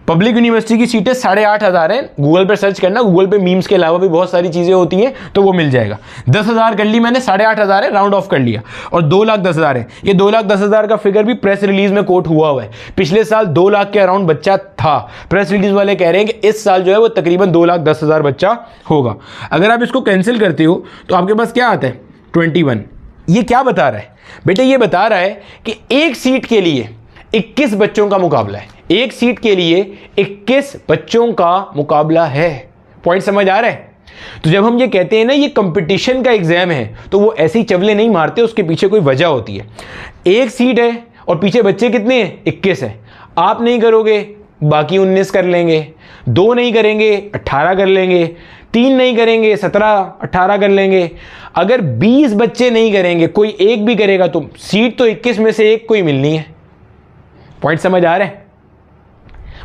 पब्लिक यूनिवर्सिटी की सीटें 8,500 हैं। गूगल पर सर्च करना, गूगल पे मीम्स के अलावा भी बहुत सारी चीज़ें होती हैं तो वो मिल जाएगा। 10,000 कर ली मैंने, 8,500 है, राउंड ऑफ कर लिया, और 2,10,000 है। ये 2,10,000 का फिगर भी प्रेस रिलीज में कोट हुआ है। पिछले साल 2 लाख के अराउंड बच्चा था। प्रेस रिलीज वाले कह रहे हैं कि इस साल जो है वो तकरीबन 2,10,000 बच्चा होगा। अगर आप इसको कैंसिल करते हो तो आपके पास क्या आता है? 21। ये क्या बता रहा है बेटे? ये बता रहा है कि एक सीट के लिए 21 बच्चों का मुकाबला है। एक सीट के लिए 21 बच्चों का मुकाबला है। पॉइंट समझ आ रहा है? तो जब हम ये कहते हैं ना ये कंपटीशन का एग्जाम है तो वो ऐसे ही चवले नहीं मारते, उसके पीछे कोई वजह होती है। एक सीट है और पीछे बच्चे कितने हैं? 21 है। आप नहीं करोगे, बाकी 19 कर लेंगे। 2 नहीं करेंगे, 18 कर लेंगे। 3 नहीं करेंगे, 17-18 कर लेंगे। अगर 20 बच्चे नहीं करेंगे, कोई एक भी करेगा तो सीट तो 21 में से एक कोई मिलनी है। पॉइंट समझ आ रहा है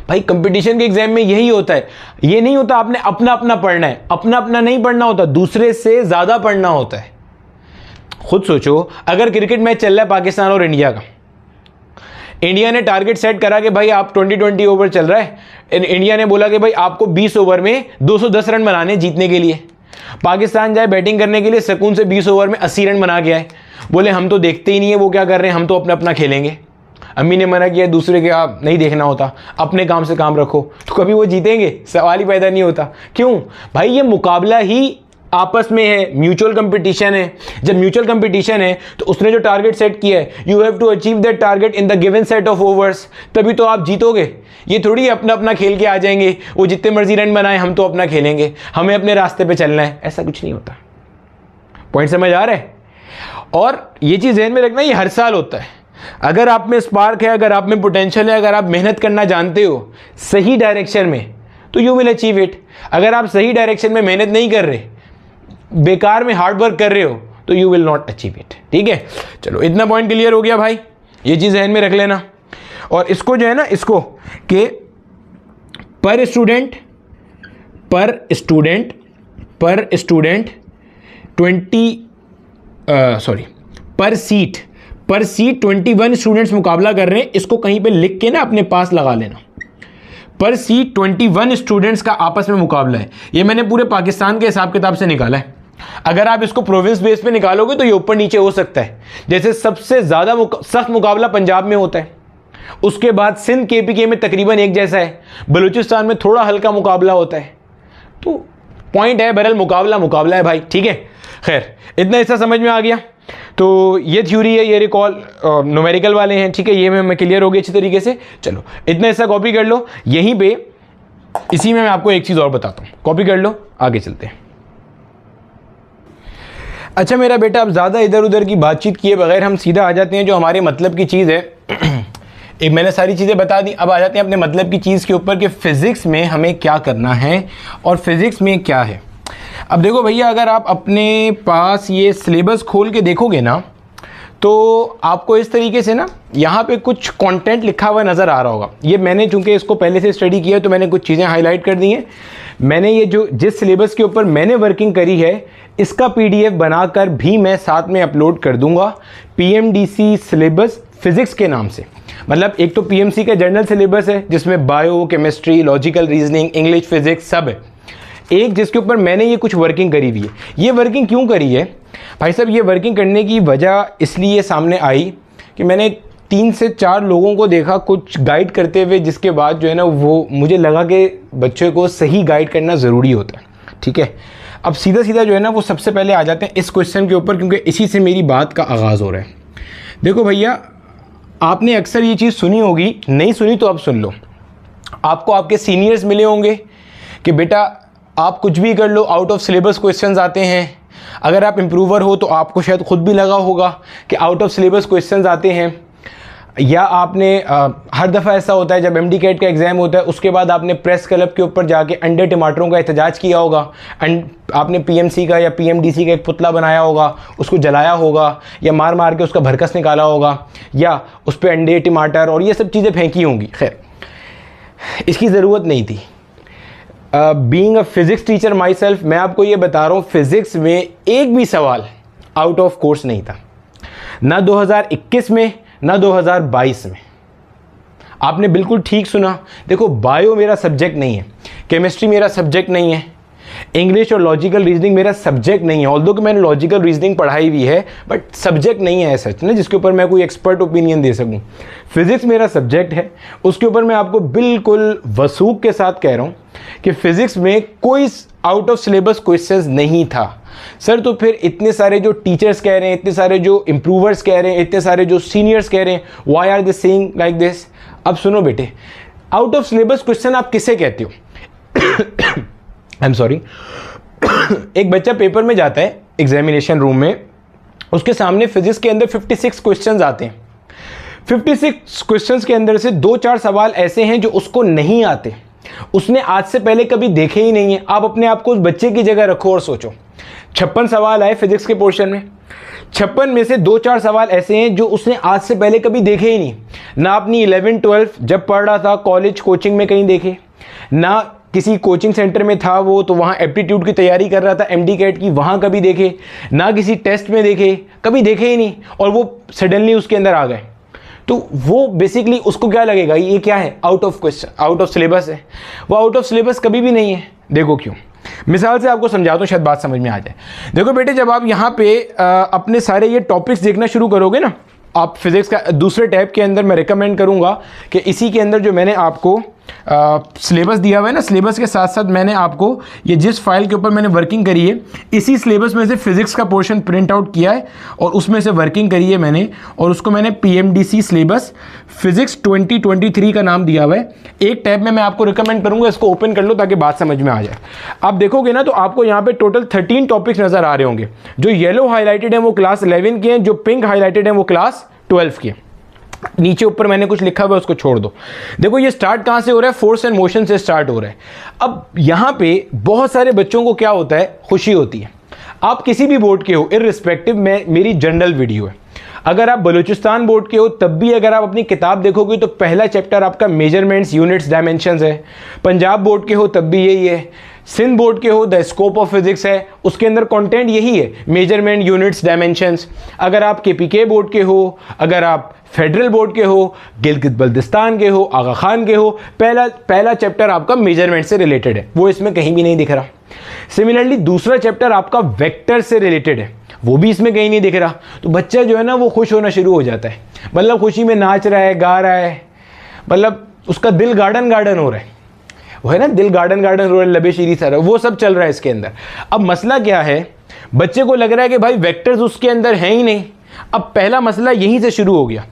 भाई? कंपटीशन के एग्जाम में यही होता है। ये नहीं होता आपने अपना अपना पढ़ना है, अपना अपना नहीं पढ़ना होता, दूसरे से ज्यादा पढ़ना होता है। खुद सोचो, अगर क्रिकेट मैच चल रहा है पाकिस्तान और इंडिया का, इंडिया ने टारगेट सेट करा कि भाई आप 20-20 ओवर चल रहा है, इंडिया ने बोला कि भाई आपको 20 ओवर में 210 रन बनाने जीतने के लिए। पाकिस्तान जाए बैटिंग करने के लिए, सुकून से 20 ओवर में 80 रन बना के आए। बोले हम तो देखते ही नहीं है वो क्या कर रहे हैं, हम तो अपना अपना खेलेंगे। अम्मी ने मना किया, दूसरे के आप नहीं देखना होता, अपने काम से काम रखो। तो कभी वो जीतेंगे? सवाल ही पैदा नहीं होता। क्यों भाई? ये मुकाबला ही आपस में है, म्यूचुअल कंपटीशन है। जब म्यूचुअल कंपटीशन है तो उसने जो टारगेट सेट किया है, you have to achieve that target in the given set of overs, तभी तो आप जीतोगे। ये थोड़ी अपना अपना खेल के आ जाएंगे, वो जितने मर्जी रन बनाए हम तो अपना खेलेंगे, हमें अपने रास्ते पे चलना है, ऐसा कुछ नहीं होता। पॉइंट समझ आ रहा है? और ये चीज़ ध्यान में रखना, ये हर साल होता है। अगर आप में स्पार्क है, अगर आप में पोटेंशियल है, अगर आप मेहनत करना जानते हो सही डायरेक्शन में, तो यू विल अचीव इट। अगर आप सही डायरेक्शन में मेहनत नहीं कर रहे, बेकार में हार्ड वर्क कर रहे हो, तो you will not achieve it. ठीक है, चलो इतना पॉइंट क्लियर हो गया भाई, ये चीज़ ध्यान में रख लेना। और इसको जो है ना, इसको कि पर स्टूडेंट 20 पर सीट 21 स्टूडेंट्स मुकाबला कर रहे हैं। इसको कहीं पे लिख के ना अपने पास लगा लेना। पर सीट 21 स्टूडेंट्स का आपस में मुकाबला है। ये मैंने पूरे पाकिस्तान के हिसाब किताब से निकाला है। अगर आप इसको प्रोविंस बेस पे निकालोगे तो ये ऊपर नीचे हो सकता है। जैसे सबसे ज़्यादा सख्त मुकाबला पंजाब में होता है, उसके बाद सिंध केपीके में तकरीबन एक जैसा है, बलूचिस्तान में थोड़ा हल्का मुकाबला होता है। तो पॉइंट है, बहरहाल मुकाबला है भाई। ठीक है, खैर इतना हिस्सा समझ में आ गया। तो ये थ्योरी है, ये रिकॉल न्यूमेरिकल वाले हैं। ठीक है, ये मैं क्लियर हो गई अच्छी तरीके से। चलो इतना हिस्सा कॉपी कर लो। यहीं पे इसी में मैं आपको एक चीज़ और बताता हूँ, कॉपी कर लो, आगे चलते हैं। अच्छा मेरा बेटा, अब ज़्यादा इधर उधर की बातचीत किए बगैर हम सीधा आ जाते हैं जो हमारे मतलब की चीज़ है। एक मैंने सारी चीज़ें बता दी, अब आ जाते हैं अपने मतलब की चीज़ के ऊपर कि फ़िज़िक्स में हमें क्या करना है और फिज़िक्स में क्या है। अब देखो भैया, अगर आप अपने पास ये सिलेबस खोल के देखोगे ना, तो आपको इस तरीके से ना यहाँ पे कुछ कंटेंट लिखा हुआ नज़र आ रहा होगा। ये मैंने चूँकि इसको पहले से स्टडी किया तो मैंने कुछ चीज़ें हाईलाइट कर दी हैं। मैंने ये जो जिस सिलेबस के ऊपर मैंने वर्किंग करी है, इसका PDF बनाकर भी मैं साथ में अपलोड कर दूंगा। PMDC सिलेबस फिज़िक्स के नाम से। मतलब एक तो PMC का जनरल सिलेबस है जिसमें bio, chemistry, logical reasoning, English, physics सब है। एक जिसके ऊपर मैंने ये कुछ वर्किंग करी हुई है। ये वर्किंग क्यों करी है भाई साहब? ये वर्किंग करने की वजह इसलिए सामने आई कि मैंने 3 से 4 लोगों को देखा कुछ गाइड करते हुए, जिसके बाद जो है ना वो मुझे लगा कि बच्चों को सही गाइड करना ज़रूरी होता है। ठीक है, अब सीधा सीधा जो है ना वो सबसे पहले आ जाते हैं इस क्वेश्चन के ऊपर, क्योंकि इसी से मेरी बात का आगाज़ हो रहा है। देखो भैया, आपने अक्सर ये चीज़ सुनी होगी, नहीं सुनी तो अब सुन लो। आपको आपके सीनियर्स मिले होंगे कि बेटा आप कुछ भी कर लो, आउट ऑफ सिलेबस क्वेश्चंस आते हैं। अगर आप इम्प्रूवर हो तो आपको शायद खुद भी लगा होगा कि आउट ऑफ सिलेबस क्वेश्चंस आते हैं। या आपने हर दफ़ा ऐसा होता है जब MD-CAT का एग्ज़ाम होता है उसके बाद आपने प्रेस क्लब के ऊपर जाके अंडे टमाटरों का एहतजाज किया होगा, आपने PMC का या PMDC का एक पुतला बनाया होगा, उसको जलाया होगा या मार मार के उसका भरकस निकाला होगा या उस पर अंडे टमाटर और ये सब चीज़ें फेंकी होंगी। खैर, इसकी ज़रूरत नहीं थी। Being a physics teacher my self, मैं आपको ये बता रहा हूँ, फिज़िक्स में एक भी सवाल आउट ऑफ कोर्स नहीं था, ना 2021 में ना 2022 में। आपने बिल्कुल ठीक सुना। देखो, बायो मेरा सब्जेक्ट नहीं है, केमिस्ट्री मेरा सब्जेक्ट नहीं है, इंग्लिश और लॉजिकल रीजनिंग मेरा सब्जेक्ट नहीं है, ऑल्दो कि मैंने लॉजिकल रीजनिंग पढ़ाई भी है, बट सब्जेक्ट नहीं है सच ना जिसके ऊपर मैं कोई एक्सपर्ट ओपिनियन दे सकूं। फिज़िक्स मेरा सब्जेक्ट है, उसके ऊपर मैं आपको बिल्कुल वसूख के साथ कह रहा हूं कि फिज़िक्स में कोई आउट ऑफ सिलेबस क्वेश्चंस नहीं था। सर तो फिर इतने सारे जो टीचर्स कह रहे हैं, इतने सारे जो इम्प्रूवर्स कह रहे हैं, इतने सारे जो सीनियर्स कह रहे हैं, why are they saying like this? अब सुनो बेटे, आउट ऑफ सिलेबस क्वेश्चन आप किसे कहते हो? I am sorry. एक बच्चा पेपर में जाता है एग्जामिनेशन रूम में, उसके सामने फिजिक्स के अंदर 56 क्वेश्चंस आते हैं। 56 क्वेश्चंस के अंदर से 2-4 सवाल ऐसे हैं जो उसको नहीं आते, उसने आज से पहले कभी देखे ही नहीं है। आप अपने आप को उस बच्चे की जगह रखो और सोचो, 56 सवाल आए फिजिक्स के पोर्शन में, 56 में से 2-4 सवाल ऐसे हैं जो उसने आज से पहले कभी देखे ही नहीं, ना अपनी 11-12 जब पढ़ रहा था कॉलेज कोचिंग में कहीं देखे, ना किसी कोचिंग सेंटर में था वो तो वहाँ एप्टीट्यूड की तैयारी कर रहा था MD-CAT की, वहाँ कभी देखे, ना किसी टेस्ट में देखे, कभी देखे ही नहीं, और वो सडनली उसके अंदर आ गए। तो वो बेसिकली उसको क्या लगेगा, ये क्या है, out of question, out of syllabus है। वो आउट ऑफ सिलेबस कभी भी नहीं है। देखो क्यों, मिसाल से आपको समझाता हूँ, शायद बात समझ में आ जाए। देखो बेटे, जब आप यहाँ पे अपने सारे ये टॉपिक्स देखना शुरू करोगे ना, आप फिज़िक्स का दूसरे टैब के अंदर मैं रिकमेंड करूँगा कि इसी के अंदर जो मैंने आपको सिलेबस दिया हुआ है ना, सिलेबस के साथ साथ मैंने आपको ये जिस फाइल के ऊपर मैंने वर्किंग करी है, इसी सिलेबस में से फिज़िक्स का पोर्शन प्रिंट आउट किया है और उसमें से वर्किंग करी है मैंने, और उसको मैंने PMDC सिलेबस फिज़िक्स 2023 का नाम दिया हुआ है। एक टैब में मैं आपको रिकमेंड करूँगा, इसको ओपन कर लो ताकि बात समझ में आ जाए। आप देखोगे ना तो आपको यहाँ पे टोटल 13 टॉपिक्स नज़र आ रहे होंगे। जो येलो हाईलाइटेड है वो क्लास 11 के हैं, जो पिंक हाईलाइटेड है वो क्लास 12 के। नीचे ऊपर मैंने कुछ लिखा हुआ है, उसको छोड़ दो। देखो ये स्टार्ट कहाँ से हो रहा है, फोर्स एंड मोशन से स्टार्ट हो रहा है। अब यहाँ पे बहुत सारे बच्चों को क्या होता है, खुशी होती है। आप किसी भी बोर्ड के हो, इररिस्पेक्टिव में मेरी जनरल वीडियो है। अगर आप बलूचिस्तान बोर्ड के हो तब भी अगर आप अपनी किताब देखोगे तो पहला चैप्टर आपका मेजरमेंट्स, यूनिट्स, डायमेंशंस है। पंजाब बोर्ड के हो तब भी यही है। सिंध बोर्ड के हो द स्कोप ऑफ फिजिक्स है, उसके अंदर कंटेंट यही है, मेजरमेंट, यूनिट्स, डायमेंशंस। अगर आप KPK बोर्ड के हो, अगर आप फेडरल बोर्ड के हो, गिलगित बल्तिस्तान के हो, आगा खान के हो, पहला चैप्टर आपका मेजरमेंट से रिलेटेड है, वो इसमें कहीं भी नहीं दिख रहा। सिमिलरली दूसरा चैप्टर आपका वेक्टर से रिलेटेड है, वो भी इसमें कहीं नहीं दिख रहा। तो बच्चा जो है ना वो खुश होना शुरू हो जाता है, मतलब खुशी में नाच रहा है, गा रहा है, मतलब उसका दिल गार्डन गार्डन हो रहा है, वो है ना, दिल गार्डन गार्डन हो रहा है, लबे शीरी सा, वो सब चल रहा है इसके अंदर। अब मसला क्या है, बच्चे को लग रहा है कि भाई वेक्टर्स उसके अंदर हैं ही नहीं। अब पहला मसला यहीं से शुरू हो गया।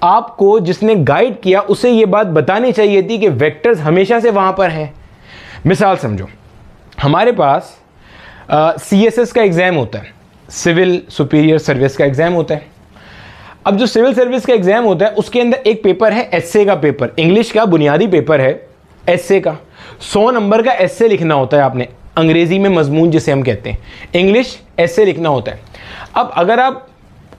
आपको जिसने गाइड किया उसे ये बात बतानी चाहिए थी कि वेक्टर्स हमेशा से वहां पर हैं। मिसाल समझो, हमारे पास CSS का एग्जाम होता है, सिविल सुपीरियर सर्विस का एग्जाम होता है। अब जो सिविल सर्विस का एग्जाम होता है उसके अंदर एक पेपर है एस्से का पेपर, इंग्लिश का बुनियादी पेपर है एस्से का। 100 नंबर का एस्से लिखना होता है आपने, अंग्रेजी में मजमून जिसे हम कहते हैं, इंग्लिश एस्से लिखना होता है। अब अगर आप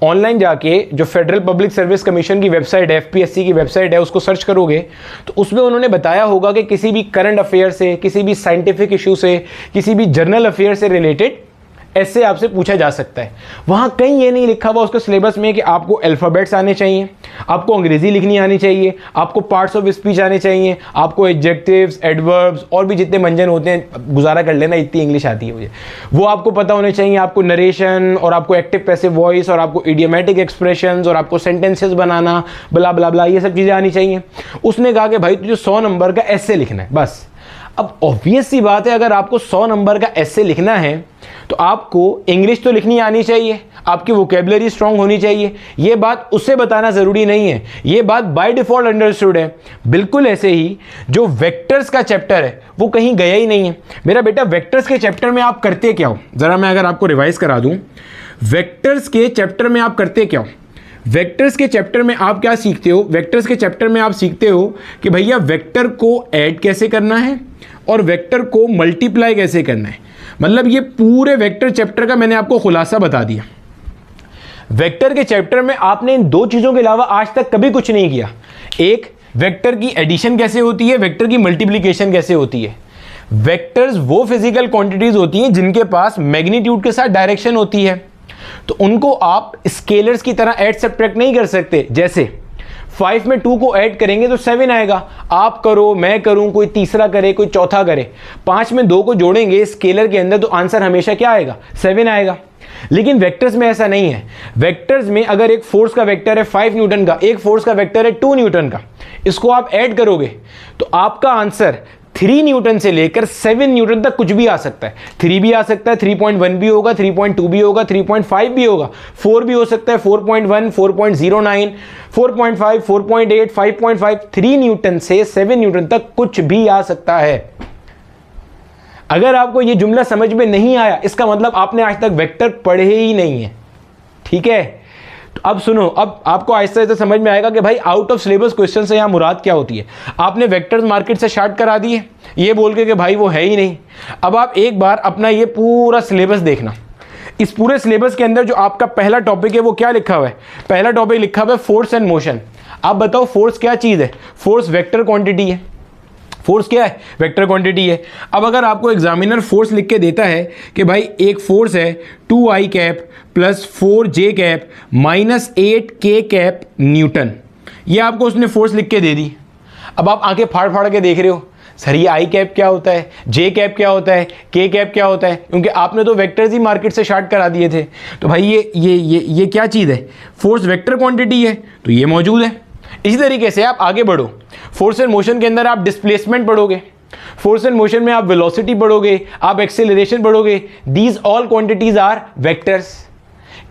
ऑनलाइन जाके जो फेडरल पब्लिक सर्विस कमीशन की वेबसाइट है, FPSC की वेबसाइट है, उसको सर्च करोगे तो उसमें उन्होंने बताया होगा कि किसी भी करंट अफेयर से, किसी भी साइंटिफिक इशू से, किसी भी जर्नल अफेयर से रिलेटेड ऐसे आपसे पूछा जा सकता है। वहाँ कहीं ये नहीं लिखा हुआ उसके सिलेबस में कि आपको अल्फ़ाबेट्स आने चाहिए, आपको अंग्रेज़ी लिखनी आनी चाहिए, आपको पार्ट्स ऑफ स्पीच आने चाहिए, आपको एडजेक्टिव्स, एडवर्ब्स और भी जितने मंजन होते हैं, गुजारा कर लेना, इतनी इंग्लिश आती है मुझे, वो आपको पता होने चाहिए। आपको नरेशन और आपको एक्टिव पैसिव वॉइस और आपको इडियोमेटिक एक्सप्रेशंस और आपको सेंटेंसेस बनाना, बला बला बला, ये सब चीज़ें आनी चाहिए। उसने कहा कि भाई तुझे 100 नंबर का एस्से लिखना है बस। अब ऑब्वियस सी बात है, अगर आपको 100 नंबर का एस्से लिखना है तो आपको इंग्लिश तो लिखनी आनी चाहिए, आपकी वोकेबलरी स्ट्रांग होनी चाहिए। ये बात उससे बताना ज़रूरी नहीं है, ये बात बाय डिफ़ॉल्ट अंडरस्टूड है। बिल्कुल ऐसे ही जो वेक्टर्स का चैप्टर है वो कहीं गया ही नहीं है। मेरा बेटा वेक्टर्स के चैप्टर में आप करते क्या हो, ज़रा मैं अगर आपको रिवाइज़ करा दूँ, वेक्टर्स के चैप्टर में आप करते क्या हो? वेक्टर्स के चैप्टर में आप क्या सीखते हो, वेक्टर्स के चैप्टर में आप सीखते हो कि भैया वेक्टर को ऐड कैसे करना है और वेक्टर को मल्टीप्लाई कैसे करना है। मतलब ये पूरे वेक्टर चैप्टर का मैंने आपको खुलासा बता दिया। वेक्टर के चैप्टर में आपने इन दो चीज़ों के अलावा आज तक कभी कुछ नहीं किया। एक, वेक्टर की एडिशन कैसे होती है, वेक्टर की मल्टीप्लिकेशन कैसे होती है। वेक्टर्स वो फिजिकल क्वांटिटीज होती हैं जिनके पास मैग्नीट्यूड के साथ डायरेक्शन होती है, तो उनको आप स्केलर्स की तरह ऐड सब्ट्रैक्ट नहीं कर सकते। जैसे 5 में 2 को ऐड करेंगे तो 7 आएगा, आप करो, मैं करूं, कोई तीसरा करे, कोई चौथा करे। 5 में 2 को जोड़ेंगे स्केलर के अंदर तो आंसर हमेशा क्या आएगा, 7 आएगा। लेकिन वेक्टर्स में ऐसा नहीं है। वेक्टर्स में अगर एक फोर्स का वेक्टर है 5 न्यूटन का, एक फोर्स का वेक्टर है 2 न्यूटन का, इसको आप ऐड करोगे तो आपका आंसर 3 न्यूटन से लेकर 7 न्यूटन तक कुछ भी आ सकता है। 3 भी आ सकता है, 3.1 भी होगा, 3.2 भी होगा, 3.5 भी होगा, 4 भी हो सकता है, 4.1, 4.09, 4.5, 4.8, 5.5। 3 न्यूटन से 7 न्यूटन तक कुछ भी आ सकता है। अगर आपको ये जुमला समझ में नहीं आया, इसका मतलब आपने आज तक वेक्टर पढ़े ही नहीं है। ठीक है, तो अब सुनो, अब आपको आहिस्ता आहिस्ता समझ में आएगा कि भाई आउट ऑफ सिलेबस क्वेश्चन से यहाँ मुराद क्या होती है। आपने वेक्टर्स मार्केट से शार्ट करा दिए ये बोल के कि भाई वो है ही नहीं। अब आप एक बार अपना ये पूरा सिलेबस देखना। इस पूरे सिलेबस के अंदर जो आपका पहला टॉपिक है वो क्या लिखा हुआ है, पहला टॉपिक लिखा हुआ है फोर्स एंड मोशन। आप बताओ फोर्स क्या चीज़ है, फोर्स वेक्टर क्वांटिटी है। फोर्स क्या है, वेक्टर क्वांटिटी है। अब अगर आपको एग्जामिनर फोर्स लिख के देता है कि भाई एक फोर्स है 2i cap plus 4j cap minus 8k cap Newton, ये आपको उसने फोर्स लिख के दे दी। अब आप आंखें फाड़ फाड़ के देख रहे हो, सर ये आई कैप क्या होता है, जे कैप क्या होता है, के कैप क्या होता है, क्योंकि आपने तो वेक्टर्स ही मार्केट से शार्ट करा दिए थे। तो भाई ये क्या चीज़ है, फोर्स वेक्टर क्वांटिटी है, तो ये मौजूद है। इसी तरीके से आप आगे बढ़ो, फोर्स एंड मोशन के अंदर आप डिस्प्लेसमेंट पढ़ोगे, फोर्स एंड मोशन में आप वेलोसिटी पढ़ोगे, आप एक्सेलरेशन पढ़ोगे। These all quantities are vectors.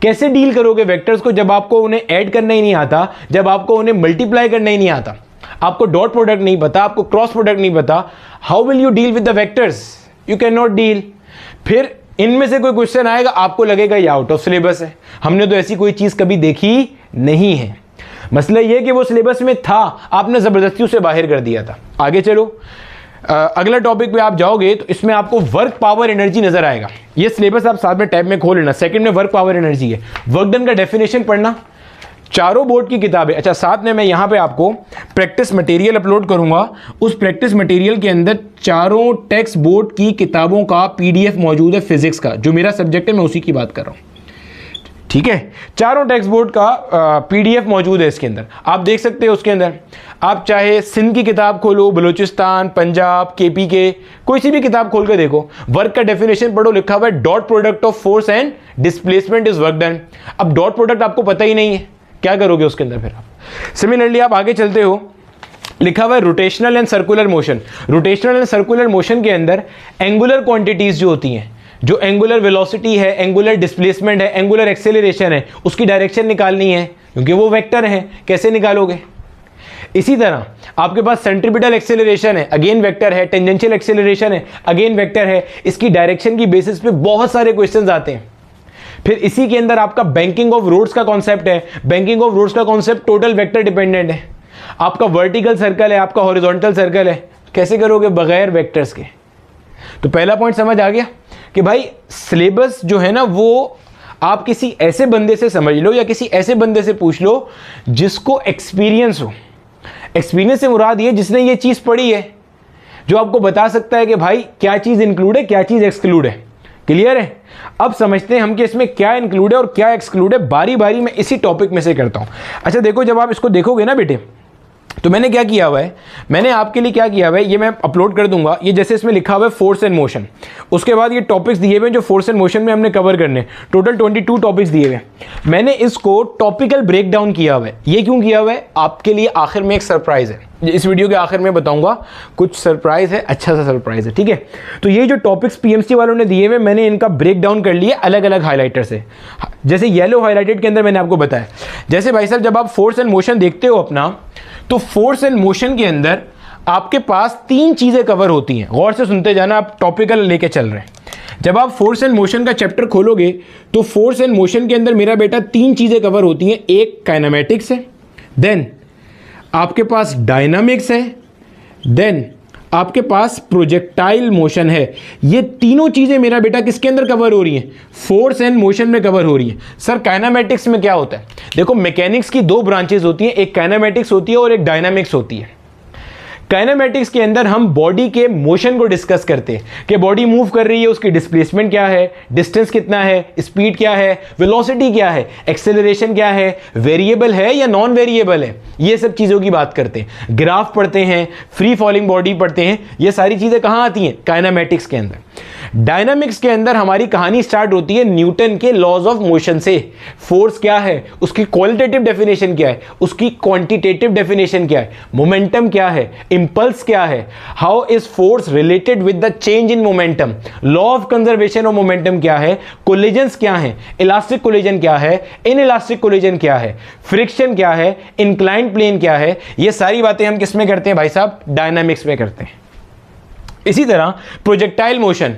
कैसे डील करोगे वेक्टर्स को, जब आपको उन्हें ऐड करना ही नहीं आता, जब आपको उन्हें मल्टीप्लाई करना ही नहीं आता, आपको डॉट प्रोडक्ट नहीं पता, आपको क्रॉस प्रोडक्ट नहीं पता, how will you deal with the vectors, you can not deal. फिर इनमें से कोई क्वेश्चन आएगा, आपको लगेगा ये आउट ऑफ सिलेबस है, हमने तो ऐसी कोई चीज़ कभी देखी नहीं है। मसला ये कि वो सिलेबस में था, आपने ज़बरदस्ती उसे बाहर कर दिया था। आगे चलो, अगला टॉपिक पे आप जाओगे तो इसमें आपको वर्क पावर एनर्जी नजर आएगा। ये सिलेबस आप साथ में टैब में खोल लेना। सेकंड में वर्क पावर एनर्जी है, वर्क डन का डेफिनेशन पढ़ना, चारों बोर्ड की किताबें। अच्छा, साथ में मैं यहाँ पे आपको प्रैक्टिस मटेरियल अपलोड करूँगा, उस प्रैक्टिस मटेरियल के अंदर चारों टेक्स्ट बोर्ड की किताबों का PDF मौजूद है फिजिक्स का, जो मेरा सब्जेक्ट है मैं उसी की बात कर रहा हूँ। ठीक है, चारों टेक्स्ट बोर्ड का PDF मौजूद है इसके अंदर, आप देख सकते हो। उसके अंदर आप चाहे सिंध की किताब खोलो, बलूचिस्तान, पंजाब, KP के कोई सी भी किताब खोल के देखो, वर्क का डेफिनेशन पढ़ो, लिखा हुआ है dot product of force and displacement is work done. अब डॉट प्रोडक्ट आपको पता ही नहीं है, क्या करोगे उसके अंदर फिर आप। सिमिलरली आप आगे चलते हो, लिखा हुआ है rotational and circular motion. Rotational and circular motion के अंदर एंगुलर क्वांटिटीज जो होती हैं, जो एंगुलर वेलोसिटी है, एंगुलर डिस्प्लेसमेंट है, एंगुलर एक्सेलरेशन है, उसकी डायरेक्शन निकालनी है, क्योंकि वो वेक्टर है। कैसे निकालोगे? इसी तरह आपके पास सेंट्रीपिटल एक्सेलरेशन है, अगेन वेक्टर है, टेंजेंशियल एक्सेलरेशन है, अगेन वेक्टर है। इसकी डायरेक्शन की बेसिस पे बहुत सारे क्वेश्चंस आते हैं। फिर इसी के अंदर आपका बैंकिंग ऑफ रोड्स का कॉन्सेप्ट है। बैंकिंग ऑफ रोड्स का कॉन्सेप्ट टोटल वेक्टर डिपेंडेंट है। आपका वर्टिकल सर्कल है, आपका हॉरिजॉन्टल सर्कल है, कैसे करोगे? बगैर वेक्टर्स के। तो पहला पॉइंट समझ आ गया कि भाई सिलेबस जो है ना, वो आप किसी ऐसे बंदे से समझ लो या किसी ऐसे बंदे से पूछ लो जिसको एक्सपीरियंस हो। एक्सपीरियंस से मुराद ये जिसने ये चीज़ पढ़ी है, जो आपको बता सकता है कि भाई क्या चीज़ इंक्लूड है, क्या चीज़ एक्सक्लूड है। क्लियर है? अब समझते हैं हम कि इसमें क्या इंक्लूड है और क्या एक्सक्लूड है। बारी बारी मैं इसी टॉपिक में से करता हूँ। अच्छा देखो, जब आप इसको देखोगे ना बेटे, तो मैंने क्या किया हुआ है, मैंने आपके लिए क्या किया हुआ है, ये मैं अपलोड कर दूंगा। ये जैसे इसमें लिखा हुआ है फोर्स एंड मोशन, उसके बाद ये टॉपिक्स दिए हुए हैं जो फोर्स एंड मोशन में हमने कवर करने। टोटल 22 टॉपिक्स दिए हुए हैं। मैंने इसको टॉपिकल ब्रेक डाउन किया हुआ है। ये क्यों किया हुआ है? आपके लिए आखिर में एक सरप्राइज है, इस वीडियो के आखिर में बताऊंगा। कुछ सरप्राइज है, अच्छा सा सरप्राइज है। ठीक है, तो ये जो टॉपिक्स PMC वालों ने दिए हुए, मैंने इनका ब्रेक डाउन कर लिया अलग अलग हाईलाइटर से। जैसे येलो हाईलाइटेड के अंदर मैंने आपको बताया, जैसे भाई साहब जब आप फोर्स एंड मोशन देखते हो अपना, तो फोर्स एंड मोशन के अंदर आपके पास 3 चीज़ें कवर होती हैं। गौर से सुनते जाना, आप टॉपिकल लेके चल रहे हैं। जब आप फोर्स एंड मोशन का चैप्टर खोलोगे तो फोर्स एंड मोशन के अंदर मेरा बेटा 3 चीज़ें कवर होती हैं। एक काइनेमेटिक्स है, देन आपके पास डायनामिक्स है, देन आपके पास प्रोजेक्टाइल मोशन है। ये तीनों चीज़ें मेरा बेटा किसके अंदर कवर हो रही हैं? फोर्स एंड मोशन में कवर हो रही हैं। सर काइनेमेटिक्स में क्या होता है? देखो मैकेनिक्स की 2 ब्रांचेज होती हैं, एक काइनेमेटिक्स होती है और एक डायनामिक्स होती है। काइनेमेटिक्स के अंदर हम बॉडी के मोशन को डिस्कस करते हैं कि बॉडी मूव कर रही है, उसकी डिस्प्लेसमेंट क्या है, डिस्टेंस कितना है, स्पीड क्या है, वेलोसिटी क्या है, एक्सेलरेशन क्या है, वेरिएबल है या नॉन वेरिएबल है, ये सब चीज़ों की बात करते हैं। ग्राफ पढ़ते हैं, फ्री फॉलिंग बॉडी पढ़ते हैं, ये सारी चीज़ें कहाँ आती हैं? काइनेमेटिक्स के अंदर। डायनामिक्स के अंदर हमारी कहानी स्टार्ट होती है न्यूटन के लॉज ऑफ मोशन से। फोर्स क्या है, उसकी क्वालिटेटिव डेफिनेशन क्या है, उसकी क्वांटिटेटिव डेफिनेशन क्या है, मोमेंटम क्या है, इंपल्स क्या है, how is force related with the change in momentum, law of conservation of momentum क्या है, कोलिजन्स क्या है, इलास्टिक कोलिजन क्या है, इनइलास्टिक कोलिजन क्या है, फ्रिक्शन क्या है, इंक्लाइंड प्लेन क्या है, ये सारी बातें हम किस में करते हैं भाई साहब? डायनामिक्स में करते हैं। इसी तरह प्रोजेक्टाइल मोशन,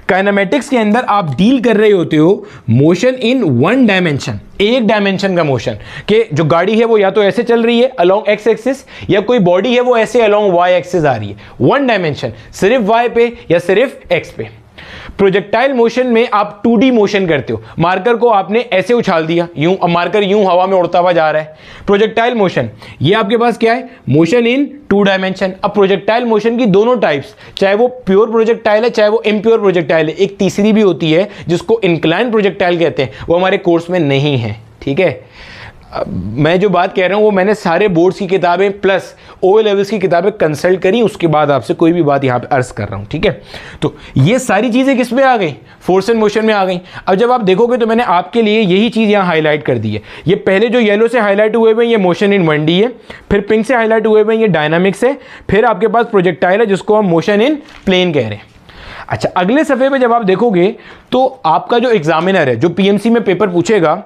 काइनेमेटिक्स के अंदर आप डील कर रहे होते हो मोशन इन 1 डायमेंशन, एक डायमेंशन का मोशन, कि जो गाड़ी है वो या तो ऐसे चल रही है अलोंग एक्स एक्सिस, या कोई बॉडी है वो ऐसे अलोंग वाई एक्सिस आ रही है। 1 डायमेंशन, सिर्फ वाई पे या सिर्फ एक्स पे। प्रोजेक्टाइल मोशन में आप 2D मोशन करते हो, मार्कर को आपने ऐसे उछाल दिया यूं, अब मार्कर यूं हवा में उड़ता हुआ जा रहा है। प्रोजेक्टाइल मोशन, ये आपके पास क्या है? Motion in 2 dimension. अब प्रोजेक्टाइल मोशन की दोनों टाइप्स, चाहे वो प्योर प्रोजेक्टाइल है चाहे वो इम्प्योर प्रोजेक्टाइल है, एक तीसरी भी होती है जिसको इंक्लाइन प्रोजेक्टाइल कहते हैं, वो हमारे कोर्स में नहीं है, ठीक है। मैं जो बात कह रहा हूँ वो मैंने सारे बोर्ड्स की किताबें प्लस ओ लेवल्स की किताबें कंसल्ट करी, उसके बाद आपसे कोई भी बात यहाँ पे अर्ज कर रहा हूँ, ठीक है। तो ये सारी चीज़ें किस में आ गई? फोर्स एंड मोशन में आ गई। अब जब आप देखोगे तो मैंने आपके लिए यही चीज़ यहाँ हाईलाइट कर दी है। ये पहले जो येलो से हाईलाइट हुए हुए ये मोशन इन 1D है, फिर पिंक से हाईलाइट हुए हुए ये डायनामिक्स है, फिर आपके पास प्रोजेक्टाइल है जिसको हम मोशन इन प्लेन कह रहे हैं। अच्छा, अगले सफ़े पे जब आप देखोगे तो आपका जो एग्जामिनर है, जो पीएमसी में पेपर पूछेगा,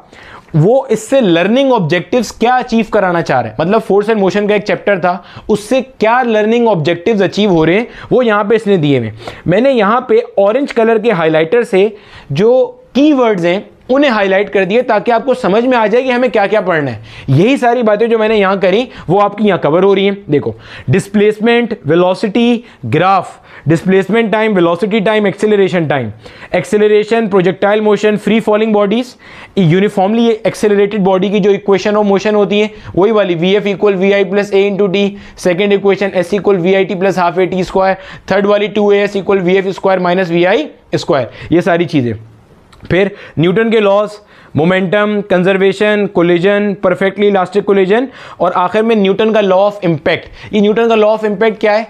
वो इससे लर्निंग ऑब्जेक्टिव्स क्या अचीव कराना चाह रहे हैं, मतलब फोर्स एंड मोशन का एक चैप्टर था, उससे क्या लर्निंग ऑब्जेक्टिव्स अचीव हो रहे हैं वो यहाँ पे इसने दिए हुए। मैंने यहाँ पे ऑरेंज कलर के हाइलाइटर से जो कीवर्ड्स हैं उन्हें हाईलाइट कर दिए ताकि आपको समझ में आ जाए कि हमें क्या क्या पढ़ना है। यही सारी बातें जो मैंने यहाँ करी वो आपकी यहाँ कवर हो रही हैं। देखो, displacement, velocity, graph, displacement time, velocity time, acceleration time, acceleration, projectile motion, free falling bodies, uniformly accelerated body की जो इक्वेशन ऑफ मोशन होती है वही वाली VF equal VI plus A into T, second equation S equal VIT plus half AT square, third वाली 2AS equal VF square minus VI square, ये सारी चीज़ें। फिर न्यूटन के laws, momentum, conservation, collision, perfectly elastic collision, और आखिर में न्यूटन का लॉ ऑफ इम्पैक्ट। ये न्यूटन का लॉ ऑफ इम्पैक्ट क्या है?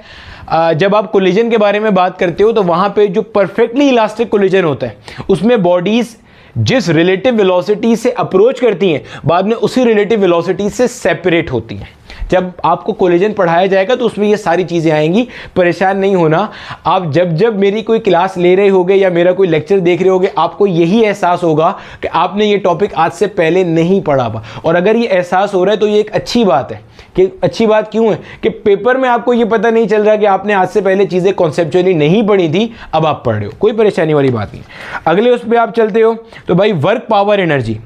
जब आप कोलिजन के बारे में बात करते हो तो वहाँ पे जो परफेक्टली इलास्टिक कोलिजन होता है उसमें बॉडीज जिस रिलेटिव वेलोसिटी से अप्रोच करती हैं बाद में उसी रिलेटिव वेलोसिटी से सेपरेट होती हैं। जब आपको कोलिजन पढ़ाया जाएगा तो उसमें ये सारी चीज़ें आएंगी, परेशान नहीं होना। आप जब जब मेरी कोई क्लास ले रहे होगे या मेरा कोई लेक्चर देख रहे होगे आपको यही एहसास होगा कि आपने ये टॉपिक आज से पहले नहीं पढ़ा हुआ, और अगर ये एहसास हो रहा है तो ये एक अच्छी बात है। कि अच्छी बात क्यों है? कि पेपर में आपको ये पता नहीं चल रहा कि आपने आज से पहले चीज़ें कॉन्सेप्चुअली नहीं पढ़ी थी, अब आप पढ़ रहे हो, कोई परेशानी वाली बात नहीं। अगले उस पर आप चलते हो तो भाई वर्क पावर एनर्जी,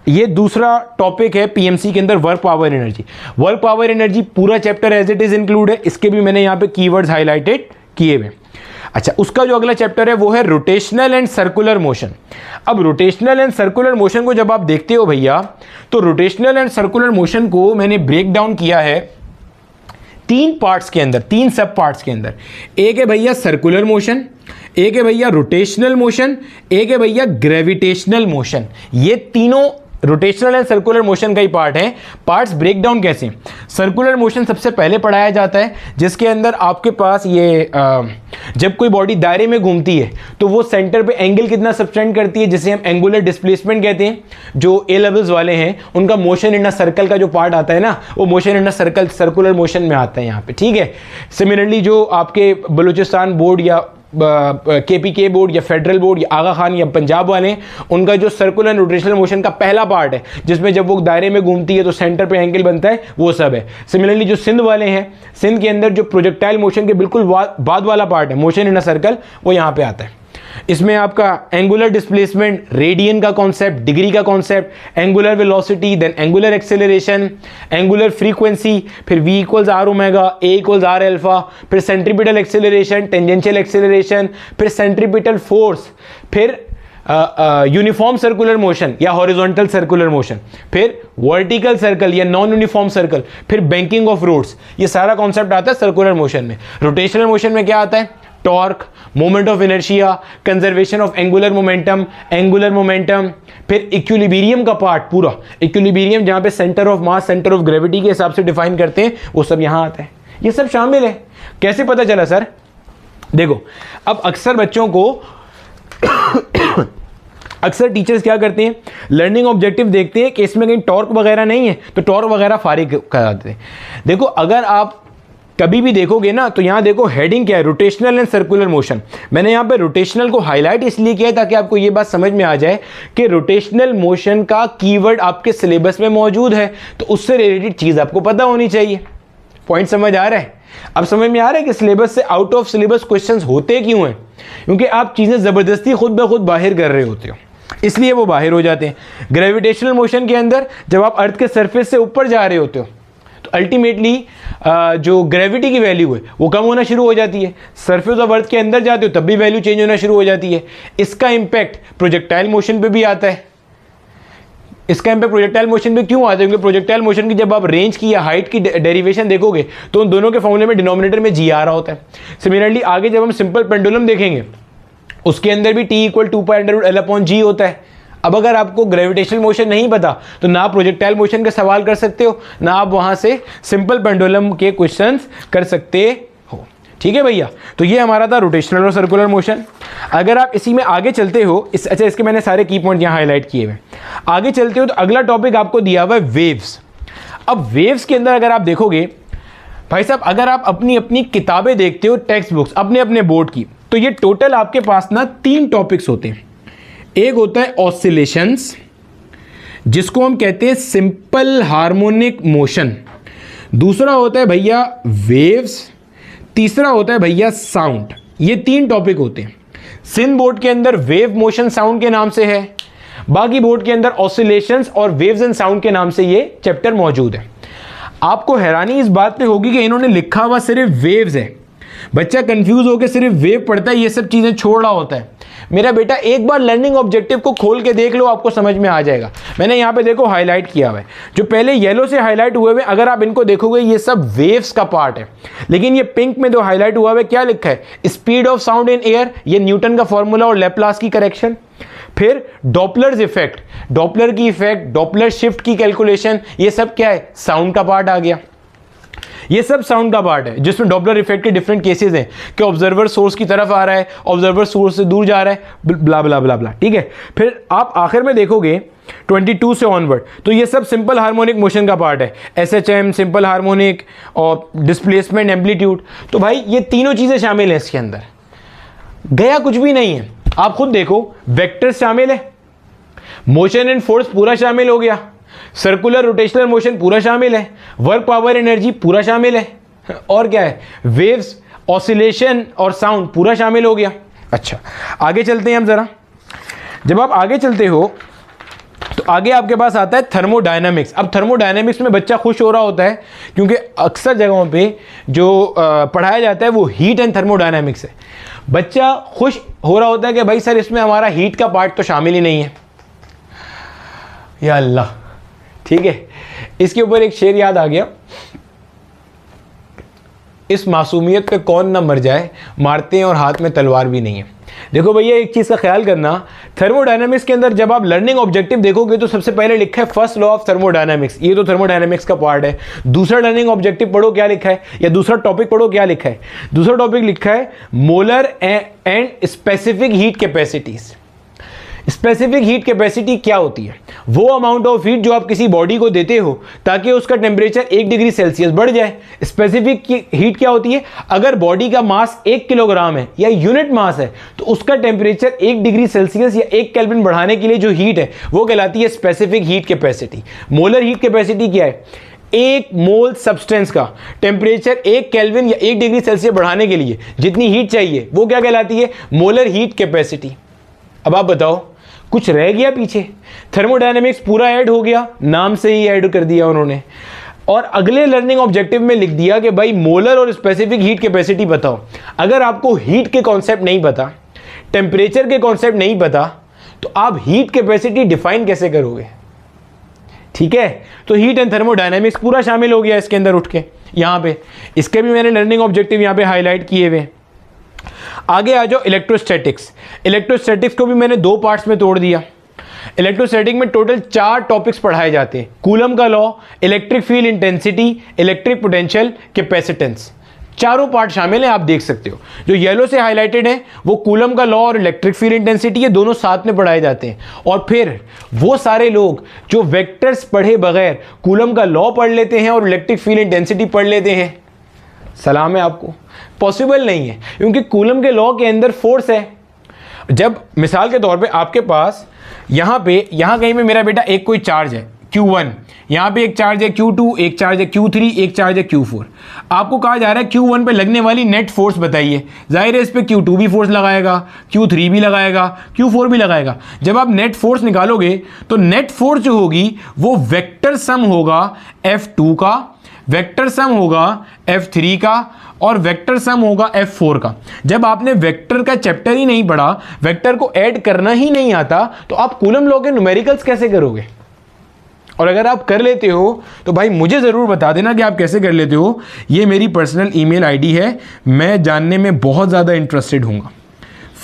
ये दूसरा टॉपिक है पीएमसी के अंदर, work power energy. Work power energy पूरा chapter as it is include है, इसके भी मैंने यहाँ पे कीवर्ड्स हाईलाइटेड किए हुए। अच्छा, उसका जो अगला चैप्टर है वो है रोटेशनल एंड सर्कुलर मोशन। अब रोटेशनल एंड सर्कुलर मोशन को जब आप देखते हो भैया, तो रोटेशनल एंड सर्कुलर मोशन को मैंने ब्रेक डाउन किया है 3 पार्ट्स के अंदर, 3 सब पार्ट्स के अंदर। एक है भैया सर्कुलर मोशन, एक है भैया रोटेशनल मोशन, एक है भैया ग्रेविटेशनल मोशन। ये तीनों रोटेशनल एंड सर्कुलर मोशन का ही पार्ट है। पार्ट्स ब्रेक डाउन कैसे? सर्कुलर मोशन सबसे पहले पढ़ाया जाता है, जिसके अंदर आपके पास ये जब कोई बॉडी दायरे में घूमती है तो वो सेंटर पे एंगल कितना सब्टेंड करती है, जिसे हम एंगुलर डिस्प्लेसमेंट कहते हैं। जो ए लेवल्स वाले हैं उनका मोशन इन अ सर्कल का जो पार्ट आता है ना, वो motion in a circle circular motion में आता है यहाँ पे, ठीक है। सिमिलरली जो आपके बलूचिस्तान बोर्ड या KPK बोर्ड या फेडरल बोर्ड या आगा खान या पंजाब वाले, उनका जो सर्कुलर एंड रोटेशनल मोशन का पहला पार्ट है जिसमें जब वो दायरे में घूमती है तो सेंटर पे एंगल बनता है, वो सब है। सिमिलरली जो सिंध वाले हैं, सिंध के अंदर जो प्रोजेक्टाइल मोशन के बिल्कुल बाद वाला पार्ट है, मोशन इन अ सर्कल, वो यहाँ पे आता है। इसमें आपका एंगुलर डिस्प्लेसमेंट, रेडियन का कॉन्सेप्ट, डिग्री का concept, angular velocity, then angular acceleration, angular frequency, फिर v equals R omega, a equals R alpha, फिर सेंट्रीपिटल एक्सेलरेशन, टेंजेंशियल एक्सेलरेशन, फिर सेंट्रीपिटल फोर्स, फिर यूनिफॉर्म सर्कुलर मोशन या हॉरिजॉन्टल सर्कुलर मोशन, फिर वर्टिकल सर्कल या नॉन यूनिफॉर्म सर्कल, फिर बैंकिंग ऑफ रोड्स। ये सारा कॉन्सेप्ट आता है सर्कुलर मोशन में। रोटेशनल मोशन में क्या आता है? Torque, moment of inertia, conservation of angular momentum, फिर इक्विलिब्रियम का पार्ट पूरा, इक्विलिब्रियम जहां पे centre of mass, centre of gravity के हिसाब से डिफाइन करते हैं, वो सब यहां आता है। ये सब शामिल है। कैसे पता चला सर? देखो, अब अक्सर बच्चों को अक्सर टीचर्स क्या करते हैं, लर्निंग ऑब्जेक्टिव देखते हैं कि इसमें कहीं टॉर्क वगैरह नहीं है तो टॉर्क वगैरह फारिग करा देते हैं। देखो, अगर आप कभी भी देखोगे ना तो यहां देखो हेडिंग क्या है, रोटेशनल एंड सर्कुलर मोशन। मैंने यहां पे रोटेशनल को हाईलाइट इसलिए किया ताकि आपको यह बात समझ में आ जाए कि रोटेशनल मोशन का कीवर्ड आपके सिलेबस में मौजूद है, तो उससे रिलेटेड चीज आपको पता होनी चाहिए। पॉइंट समझ आ रहा है? अब समझ में आ रहा है कि सिलेबस से आउट ऑफ सिलेबस क्वेश्चंस होते क्यों हैं? क्योंकि आप चीजें जबरदस्ती खुद ब खुद बाहर कर रहे होते हो, इसलिए वो बाहर हो जाते हैं। ग्रेविटेशनल मोशन के अंदर जब आप अर्थ के सरफेस से ऊपर जा रहे होते हो तो अल्टीमेटली जो ग्रेविटी की वैल्यू है वो कम होना शुरू हो जाती है। सरफेस ऑफ अर्थ के अंदर जाते हो तब भी वैल्यू चेंज होना शुरू हो जाती है। इसका इंपैक्ट प्रोजेक्टाइल मोशन पे भी आता है। इसका इंपैक्ट प्रोजेक्टाइल मोशन पे क्यों आता है? क्योंकि प्रोजेक्टाइल मोशन की जब आप रेंज की या हाइट की डेरिवेशन देखोगे तो उन दोनों के फॉर्मूले में डिनोमिनेटर में जी आ रहा होता है। सिमिलरली आगे जब हम सिंपल पेंडुलम देखेंगे उसके अंदर भी T इक्वल 2π/L/g होता है। अब अगर आपको ग्रेविटेशनल मोशन नहीं पता तो ना आप प्रोजेक्टाइल मोशन का सवाल कर सकते हो, ना आप वहां से सिंपल पेंडुलम के क्वेश्चंस कर सकते हो। ठीक है भैया, तो ये हमारा था रोटेशनल और सर्कुलर मोशन। अगर आप इसी में आगे चलते हो, अच्छा इसके मैंने सारे की पॉइंट यहाँ हाईलाइट किए हुए। आगे चलते हो तो अगला टॉपिक आपको दिया हुआ है वेव्स। अब वेव्स के अंदर अगर आप देखोगे भाई साहब, अगर आप अपनी अपनी किताबें देखते हो, टेक्स्ट बुक्स अपने अपने बोर्ड की, तो ये टोटल आपके पास ना 3 टॉपिक्स होते हैं। एक होता है ऑसिलेशंस, जिसको हम कहते हैं सिंपल हार्मोनिक मोशन। दूसरा होता है भैया वेव्स, तीसरा होता है भैया साउंड। ये 3 टॉपिक होते हैं। सिंध बोर्ड के अंदर वेव मोशन साउंड के नाम से है, बाकी बोर्ड के अंदर ऑसिलेशंस और वेव्स एंड साउंड के नाम से ये चैप्टर मौजूद है। आपको हैरानी इस बात पे होगी कि इन्होंने लिखा हुआ सिर्फ वेव्स है। बच्चा कंफ्यूज होकर सिर्फ वेव पढ़ता है, ये सब चीजें छोड़ रहा होता है। मेरा बेटा एक बार लर्निंग ऑब्जेक्टिव को खोल के देख लो, आपको समझ में आ जाएगा। मैंने यहाँ पे देखो हाईलाइट किया हुआ है, जो पहले येलो से हाईलाइट हुए हुए, अगर आप इनको देखोगे ये सब वेव्स का पार्ट है। लेकिन ये पिंक में जो हाईलाइट हुआ है क्या लिखा है? Speed of sound in air, ये न्यूटन का फॉर्मूला और लैप्लास की करेक्शन। फिर डॉपलर्स इफेक्ट, डॉपलर की इफेक्ट, डॉपलर शिफ्ट की कैलकुलेशन, ये सब क्या है? साउंड का पार्ट आ गया। ये सब साउंड का पार्ट है, जिसमें डॉपलर इफेक्ट के डिफरेंट केसेस हैं कि ऑब्जर्वर सोर्स की तरफ आ रहा है, ऑब्जर्वर सोर्स से दूर जा रहा है, ब्ला ब्ला ब्ला ब्ला। ठीक है, फिर आप आखिर में देखोगे 22 से ऑनवर्ड, तो ये सब सिंपल हार्मोनिक मोशन का पार्ट है। SHM, सिंपल हार्मोनिक और डिस्प्लेसमेंट, एम्पलीट्यूड। तो भाई ये तीनों चीजें शामिल हैं इसके अंदर, गया कुछ भी नहीं है। आप खुद देखो, वेक्टर्स शामिल है, मोशन एंड फोर्स पूरा शामिल हो गया, सर्कुलर रोटेशनल मोशन पूरा शामिल है, वर्क पावर एनर्जी पूरा शामिल है, और क्या है? वेव्स, ऑसिलेशन और साउंड पूरा शामिल हो गया। अच्छा, आगे चलते हैं हम जरा। जब आप आगे चलते हो तो आगे आपके पास आता है थर्मोडायनामिक्स। अब थर्मोडायनामिक्स में बच्चा खुश हो रहा होता है क्योंकि अक्सर जगहों पे जो पढ़ाया जाता है वो हीट एंड थर्मोडायनामिक्स है। बच्चा खुश हो रहा होता है कि भाई सर इसमें हमारा हीट का पार्ट तो शामिल ही नहीं है। या अल्लाह, ठीक है, इसके ऊपर एक शेर याद आ गया, इस मासूमियत पे कौन ना मर जाए, मारते हैं और हाथ में तलवार भी नहीं है। देखो भैया एक चीज का ख्याल करना, थर्मोडायनामिक्स के अंदर जब आप लर्निंग ऑब्जेक्टिव देखोगे तो सबसे पहले लिखा है फर्स्ट लॉ ऑफ थर्मोडायनामिक्स। ये तो थर्मोडायनामिक्स का पार्ट है। दूसरा लर्निंग ऑब्जेक्टिव पढ़ो क्या लिखा है, या दूसरा टॉपिक पढ़ो क्या लिखा है। दूसरा टॉपिक लिखा है molar and specific heat capacities. Specific heat capacity क्या होती है? वो अमाउंट ऑफ हीट जो आप किसी बॉडी को देते हो ताकि उसका टेम्परेचर 1 डिग्री सेल्सियस बढ़ जाए। स्पेसिफिक हीट क्या होती है? अगर बॉडी का मास 1 किलोग्राम है या यूनिट मास है तो उसका टेम्परेचर 1 डिग्री सेल्सियस या 1 केल्विन बढ़ाने के लिए जो हीट है वो कहलाती है specific heat capacity. Molar heat capacity क्या है? एक मोल सब्सटेंस का टेम्परेचर 1 केल्विन या 1 डिग्री सेल्सियस बढ़ाने के लिए जितनी हीट चाहिए वो क्या कहलाती है? Molar heat capacity. अब आप बताओ कुछ रह गया पीछे? थर्मोडायनेमिक्स पूरा ऐड हो गया, नाम से ही ऐड कर दिया उन्होंने, और अगले लर्निंग ऑब्जेक्टिव में लिख दिया कि भाई मोलर और स्पेसिफिक हीट कैपेसिटी बताओ। अगर आपको हीट के कॉन्सेप्ट नहीं पता, टेम्परेचर के कॉन्सेप्ट नहीं पता, तो आप हीट कैपेसिटी डिफाइन कैसे करोगे? ठीक है, तो हीट एंड थर्मोडायनेमिक्स पूरा शामिल हो गया इसके अंदर उठ के यहां पे। इसके भी मैंने लर्निंग ऑब्जेक्टिव यहां पे हाईलाइट किए हुए। आगे आ जाओ इलेक्ट्रोस्टैटिक्स। इलेक्ट्रोस्टैटिक्स को भी मैंने 2 पार्ट्स में तोड़ दिया। इलेक्ट्रोस्टैटिक में टोटल 4 टॉपिक्स पढ़ाए जाते हैं। कूलम का law, electric field intensity, electric potential, capacitance, चारों पार्ट शामिल हैं, आप देख सकते हो। जो येलो से हाईलाइटेड है वो कूलम का लॉ और इलेक्ट्रिक फील्ड इंटेंसिटी, ये दोनों साथ में पढ़ाए जाते हैं। और फिर वो सारे लोग जो वेक्टर्स पढ़े बगैर कूलम का लॉ पढ़ लेते हैं और इलेक्ट्रिक फील्ड इंटेंसिटी पढ़ लेते हैं, सलाम है आपको, पॉसिबल नहीं है, क्योंकि कूलम के लॉ के अंदर फोर्स है। जब मिसाल के तौर पे आपके पास यहाँ कहीं पे मेरा बेटा एक कोई चार्ज है Q1, यहाँ पे एक चार्ज है Q2, एक चार्ज है Q3, एक चार्ज है Q4। आपको कहा जा रहा है Q1 पे लगने वाली नेट फोर्स बताइए। जाहिर है इस पे Q2 भी फोर्स लगाएगा, Q3 भी लगाएगा, Q4 भी लगाएगा। जब आप नेट फोर्स निकालोगे तो नेट फोर्स जो होगी वो वेक्टर सम होगा F2 का, वेक्टर सम होगा F3 का और वेक्टर सम होगा F4 का। जब आपने वेक्टर का चैप्टर ही नहीं पढ़ा, वेक्टर को ऐड करना ही नहीं आता, तो आप कूलम लॉ के न्यूमेरिकल्स कैसे करोगे? और अगर आप कर लेते हो तो भाई मुझे ज़रूर बता देना कि आप कैसे कर लेते हो। ये मेरी पर्सनल ईमेल आईडी है, मैं जानने में बहुत ज़्यादा इंटरेस्टेड हूँगा।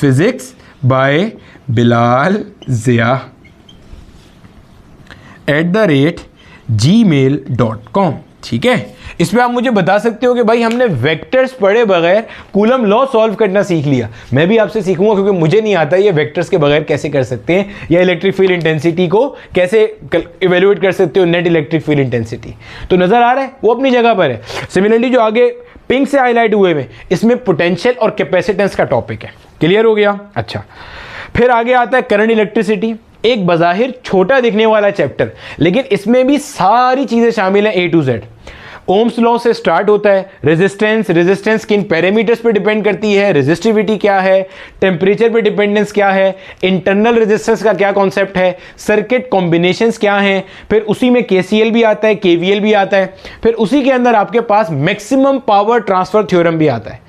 physicsbybilal@gmail.com। ठीक है, इस पे आप मुझे बता सकते हो कि भाई हमने वेक्टर्स पढ़े बगैर कूलम लॉ सॉल्व करना सीख लिया। मैं भी आपसे सीखूंगा, क्योंकि मुझे नहीं आता ये वेक्टर्स के बगैर कैसे कर सकते हैं, या इलेक्ट्रिक फील्ड इंटेंसिटी को कैसे इवेल्युएट कर सकते हो, नेट इलेक्ट्रिक फील्ड इंटेंसिटी। तो नजर आ रहा है वो अपनी जगह पर है। सिमिलरली जो आगे पिंक से हाईलाइट हुए में, इसमें पोटेंशियल और कैपेसिटेंस का टॉपिक है। क्लियर हो गया? अच्छा, फिर आगे आता है करंट इलेक्ट्रिसिटी, एक बज़ाहिर छोटा दिखने वाला चैप्टर, लेकिन इसमें भी सारी चीजें शामिल हैं A to Z। Ohm's law से स्टार्ट होता है। रेजिस्टेंस किन पैरामीटर्स पे डिपेंड करती है, रेजिस्टिविटी क्या है, टेम्परेचर पे डिपेंडेंस क्या है, इंटरनल रेजिस्टेंस का क्या कॉन्सेप्ट है, सर्किट कॉम्बिनेशंस क्या हैं, फिर उसी में KCL भी आता है, KVL भी आता है, फिर उसी के अंदर आपके पास मैक्सिमम पावर ट्रांसफर थ्योरम भी आता है।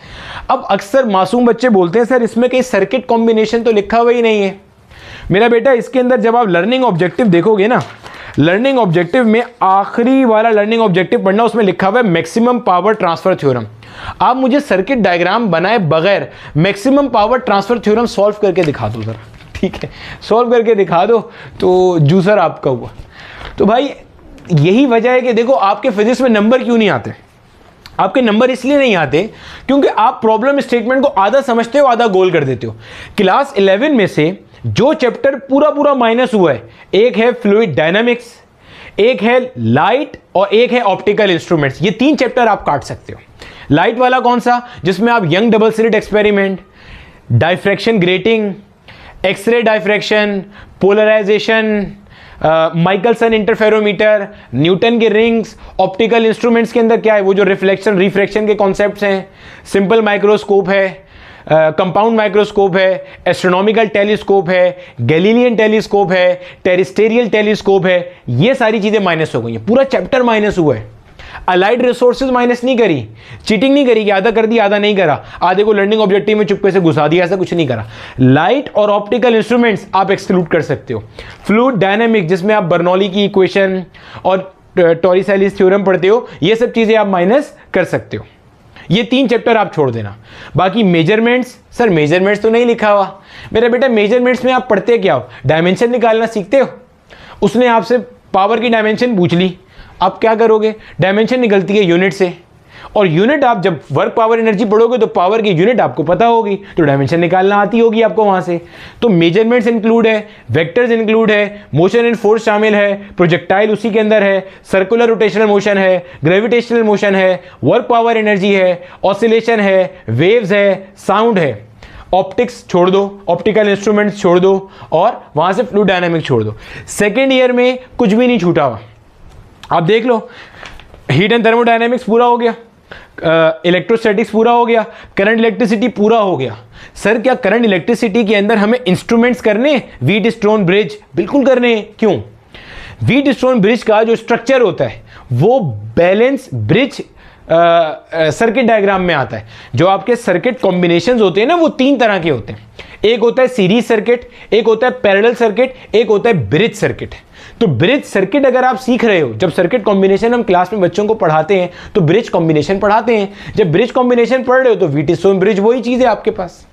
अब अक्सर मासूम बच्चे बोलते हैं सर इसमें कहीं सर्किट कॉम्बिनेशन तो लिखा हुआ ही नहीं है। मेरा बेटा इसके अंदर जब आप लर्निंग ऑब्जेक्टिव देखोगे ना, लर्निंग ऑब्जेक्टिव में आखिरी वाला लर्निंग ऑब्जेक्टिव पढ़ना, उसमें लिखा हुआ है मैक्सिमम पावर ट्रांसफर थ्योरम। आप मुझे सर्किट डायग्राम बनाए बगैर maximum power transfer theorem solve करके दिखा दो जरा, ठीक है, सॉल्व करके दिखा दो तो जूसर आपका हुआ। तो भाई यही वजह है कि देखो आपके फिजिक्स में नंबर क्यों नहीं आते। आपके नंबर इसलिए नहीं आते क्योंकि आप प्रॉब्लम स्टेटमेंट को आधा समझते हो, आधा गोल कर देते हो। क्लास 11 में से जो चैप्टर पूरा माइनस हुआ है, एक है फ्लूइड डायनामिक्स, एक है लाइट और एक है ऑप्टिकल इंस्ट्रूमेंट्स। ये 3 चैप्टर आप काट सकते हो। लाइट वाला कौन सा? जिसमें आप Young double slit experiment, diffraction grating, X ray diffraction, polarisation, Michelson interferometer, Newton के रिंग्स, ऑप्टिकल इंस्ट्रूमेंट्स के अंदर क्या है, वो जो रिफ्लेक्शन रिफ्रैक्शन के कॉन्सेप्ट्स हैं, सिंपल माइक्रोस्कोप है, कंपाउंड माइक्रोस्कोप है, एस्ट्रोनॉमिकल टेलीस्कोप है, गैलीलियन टेलीस्कोप है, टेरिस्टेरियल टेलीस्कोप है, ये सारी चीजें माइनस हो गई हैं। पूरा चैप्टर माइनस हुआ है। अलाइड रिसोर्सेज माइनस नहीं करी, चीटिंग नहीं करी कि आधा कर दिया आधा नहीं करा, आधे को लर्निंग ऑब्जेक्टिव में चुपके से घुसा दिया, ऐसा कुछ नहीं करा। लाइट और ऑप्टिकल इंस्ट्रूमेंट्स आप एक्सक्लूड कर सकते हो। फ्लूइड डायनामिक्स जिसमें आप बर्नौली की इक्वेशन और टॉरिसेलिस थ्योरम पढ़ते हो, ये सब चीजें आप माइनस कर सकते हो। ये 3 चैप्टर आप छोड़ देना। बाकी मेजरमेंट्स, सर मेजरमेंट्स तो नहीं लिखा हुआ। मेरा बेटा मेजरमेंट्स में आप पढ़ते क्या हो? डायमेंशन निकालना सीखते हो। उसने आपसे पावर की डायमेंशन पूछ ली, आप क्या करोगे? डायमेंशन निकलती है यूनिट से, और यूनिट आप जब वर्क पावर एनर्जी पढ़ोगे तो पावर की यूनिट आपको पता होगी, तो डायमेंशन निकालना आती होगी आपको वहां से। तो मेजरमेंट्स इंक्लूड है, वेक्टर्स इंक्लूड है, मोशन एंड फोर्स शामिल है, प्रोजेक्टाइल उसी के अंदर है, सर्कुलर रोटेशनल मोशन है, ग्रेविटेशनल मोशन है, वर्क पावर एनर्जी है, ऑसिलेशन है, वेव्स है, साउंड है। ऑप्टिक्स छोड़ दो, ऑप्टिकल इंस्ट्रूमेंट्स छोड़ दो, और वहां से फ्लूइड डायनामिक्स छोड़ दो। सेकेंड ईयर में कुछ भी नहीं छूटा हुआ। आप देख लो, हीट एंड थर्मोडायनेमिक्स पूरा हो गया, इलेक्ट्रोस्टैटिक्स पूरा हो गया, करंट इलेक्ट्रिसिटी पूरा हो गया। सर क्या करंट इलेक्ट्रिसिटी के अंदर हमें इंस्ट्रूमेंट्स करने हैं? व्हीट स्टोन ब्रिज बिल्कुल करने हैं। क्यों? व्हीट स्टोन ब्रिज का जो स्ट्रक्चर होता है वो बैलेंस ब्रिज सर्किट डायग्राम में आता है। जो आपके सर्किट कॉम्बिनेशंस होते हैं ना वो 3 तरह के होते हैं। एक होता है सीरीज सर्किट, एक होता है पैरेलल सर्किट, एक होता है ब्रिज सर्किट। तो ब्रिज सर्किट अगर आप सीख रहे हो, जब सर्किट कॉम्बिनेशन हम क्लास में बच्चों को पढ़ाते हैं तो ब्रिज कॉम्बिनेशन पढ़ाते हैं। जब ब्रिज कॉम्बिनेशन पढ़ रहे हो तो व्हीट स्टोन ब्रिज वही चीज है आपके पास।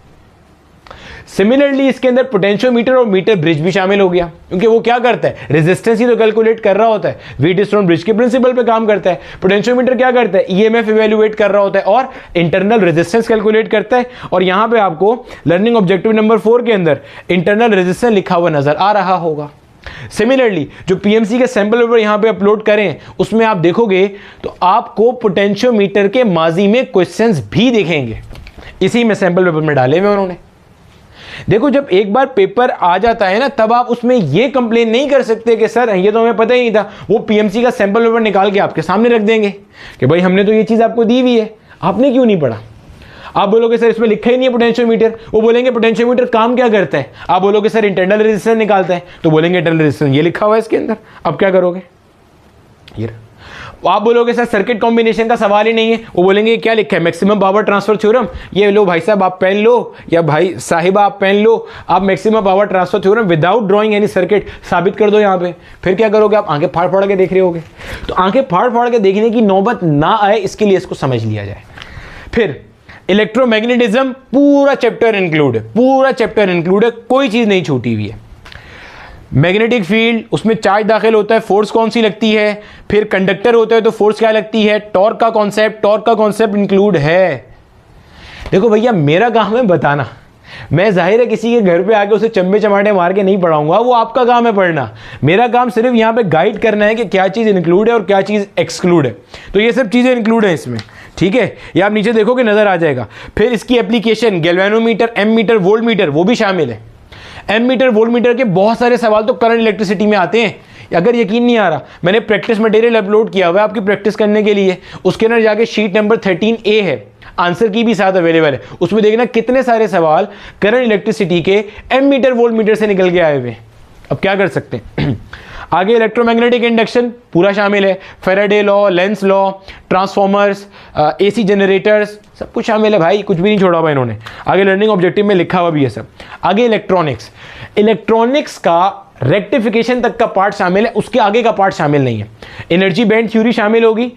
सिमिलरली इसके अंदर पोटेंशियोमीटर और मीटर ब्रिज भी शामिल हो गया, क्योंकि वो क्या करता है? रेजिस्टेंस ही तो कैलकुलेट कर रहा होता है। व्हीट स्टोन ब्रिज के प्रिंसिपल पे काम करता है। पोटेंशियोमीटर क्या करता है? ईएमएफ इवैल्यूएट कर रहा होता है और इंटरनल रेजिस्टेंस कैलकुलेट करता है। और यहां पे आपको लर्निंग ऑब्जेक्टिव नंबर 4 के अंदर इंटरनल रेजिस्टेंस लिखा हुआ नजर आ रहा होगा। सिमिलरली जो पीएमसी के सैंपल पेपर यहां पे अपलोड करें उसमें आप देखोगे तो आपको पोटेंशियोमीटर के माजी में क्वेश्चंस भी दिखेंगे, इसी में सैंपल पेपर में डाले हुए उन्होंने। देखो जब एक बार पेपर आ जाता है ना तब आप उसमें यह कंप्लेन नहीं कर सकते कि सर ये तो हमें पता ही नहीं था। वो पीएमसी का सैंपल पेपर निकाल के आपके सामने रख देंगे कि भाई हमने तो ये चीज आपको दी हुई है, आपने क्यों नहीं पढ़ा। आप बोलोगे सर इसमें लिखा ही नहीं है पोटेंशियोमीटर, वो बोलेंगे पोटेंशियोमीटर काम क्या करता है। आप बोलोगे सर इंटरनल रेजिस्टेंस निकालता है, तो बोलेंगे इंटरनल रेजिस्टेंस ये लिखा हुआ है इसके अंदर। अब क्या करोगे? ये आप बोलोगे सर सर्किट कॉम्बिनेशन का सवाल ही नहीं है, वो बोलेंगे क्या लिखा है? Maximum power transfer theorem. ये लो भाई साहब आप पेन लो, या भाई साहिबा आप पेन लो, आप maximum power transfer theorem without drawing any circuit साबित कर दो यहाँ पे। फिर क्या करोगे? आप आंखें फाड़ फाड़ के देख रहे होगे। तो आंखें फाड़ फाड़ के देखने की नौबत ना आए इसके लिए इसको समझ लिया जाए। फिर इलेक्ट्रोमैग्नेटिज्म पूरा चैप्टर इंक्लूड है, पूरा चैप्टर इंक्लूड है, कोई चीज नहीं छूटी हुई है। मैग्नेटिक फील्ड, उसमें चार्ज दाखिल होता है, फोर्स कौन सी लगती है, फिर कंडक्टर होता है तो फोर्स क्या लगती है, टॉर्क का कॉन्सेप्ट इंक्लूड है। देखो भैया मेरा काम है बताना, मैं जाहिर है किसी के घर पे आके उसे चम्बे चमाटे मार के नहीं पढ़ाऊंगा, वो आपका काम है पढ़ना। मेरा काम सिर्फ यहाँ पे गाइड करना है कि क्या चीज़ इंक्लूड है और क्या चीज़ एक्सक्लूड है। तो ये सब चीज़ें इंक्लूड है इसमें, ठीक है। ये आप नीचे देखोगे नजर आ जाएगा। फिर इसकी application galvanometer, ammeter, voltmeter वो भी शामिल है। एम मीटर, वोल्ट मीटर के बहुत सारे सवाल तो करंट इलेक्ट्रिसिटी में आते हैं। अगर यकीन नहीं आ रहा, मैंने प्रैक्टिस मटेरियल अपलोड किया हुआ है आपकी प्रैक्टिस करने के लिए, उसके अंदर जाके शीट नंबर 13A है, आंसर की भी साथ अवेलेबल है। उसमें देखना कितने सारे सवाल करंट इलेक्ट्रिसिटी के एम मीटर, वोल्ट मीटर से निकल के आए हुए। अब क्या कर सकते हैं आगे इलेक्ट्रोमैग्नेटिक इंडक्शन पूरा शामिल है, Faraday law, Lenz law, transformers, AC generators, सब कुछ शामिल है भाई, कुछ भी नहीं छोड़ा हुआ इन्होंने। आगे लर्निंग ऑब्जेक्टिव में लिखा हुआ भी है सब। आगे इलेक्ट्रॉनिक्स का रेक्टिफिकेशन तक का पार्ट शामिल है, उसके आगे का पार्ट शामिल नहीं है। एनर्जी बैंड थ्योरी शामिल होगी।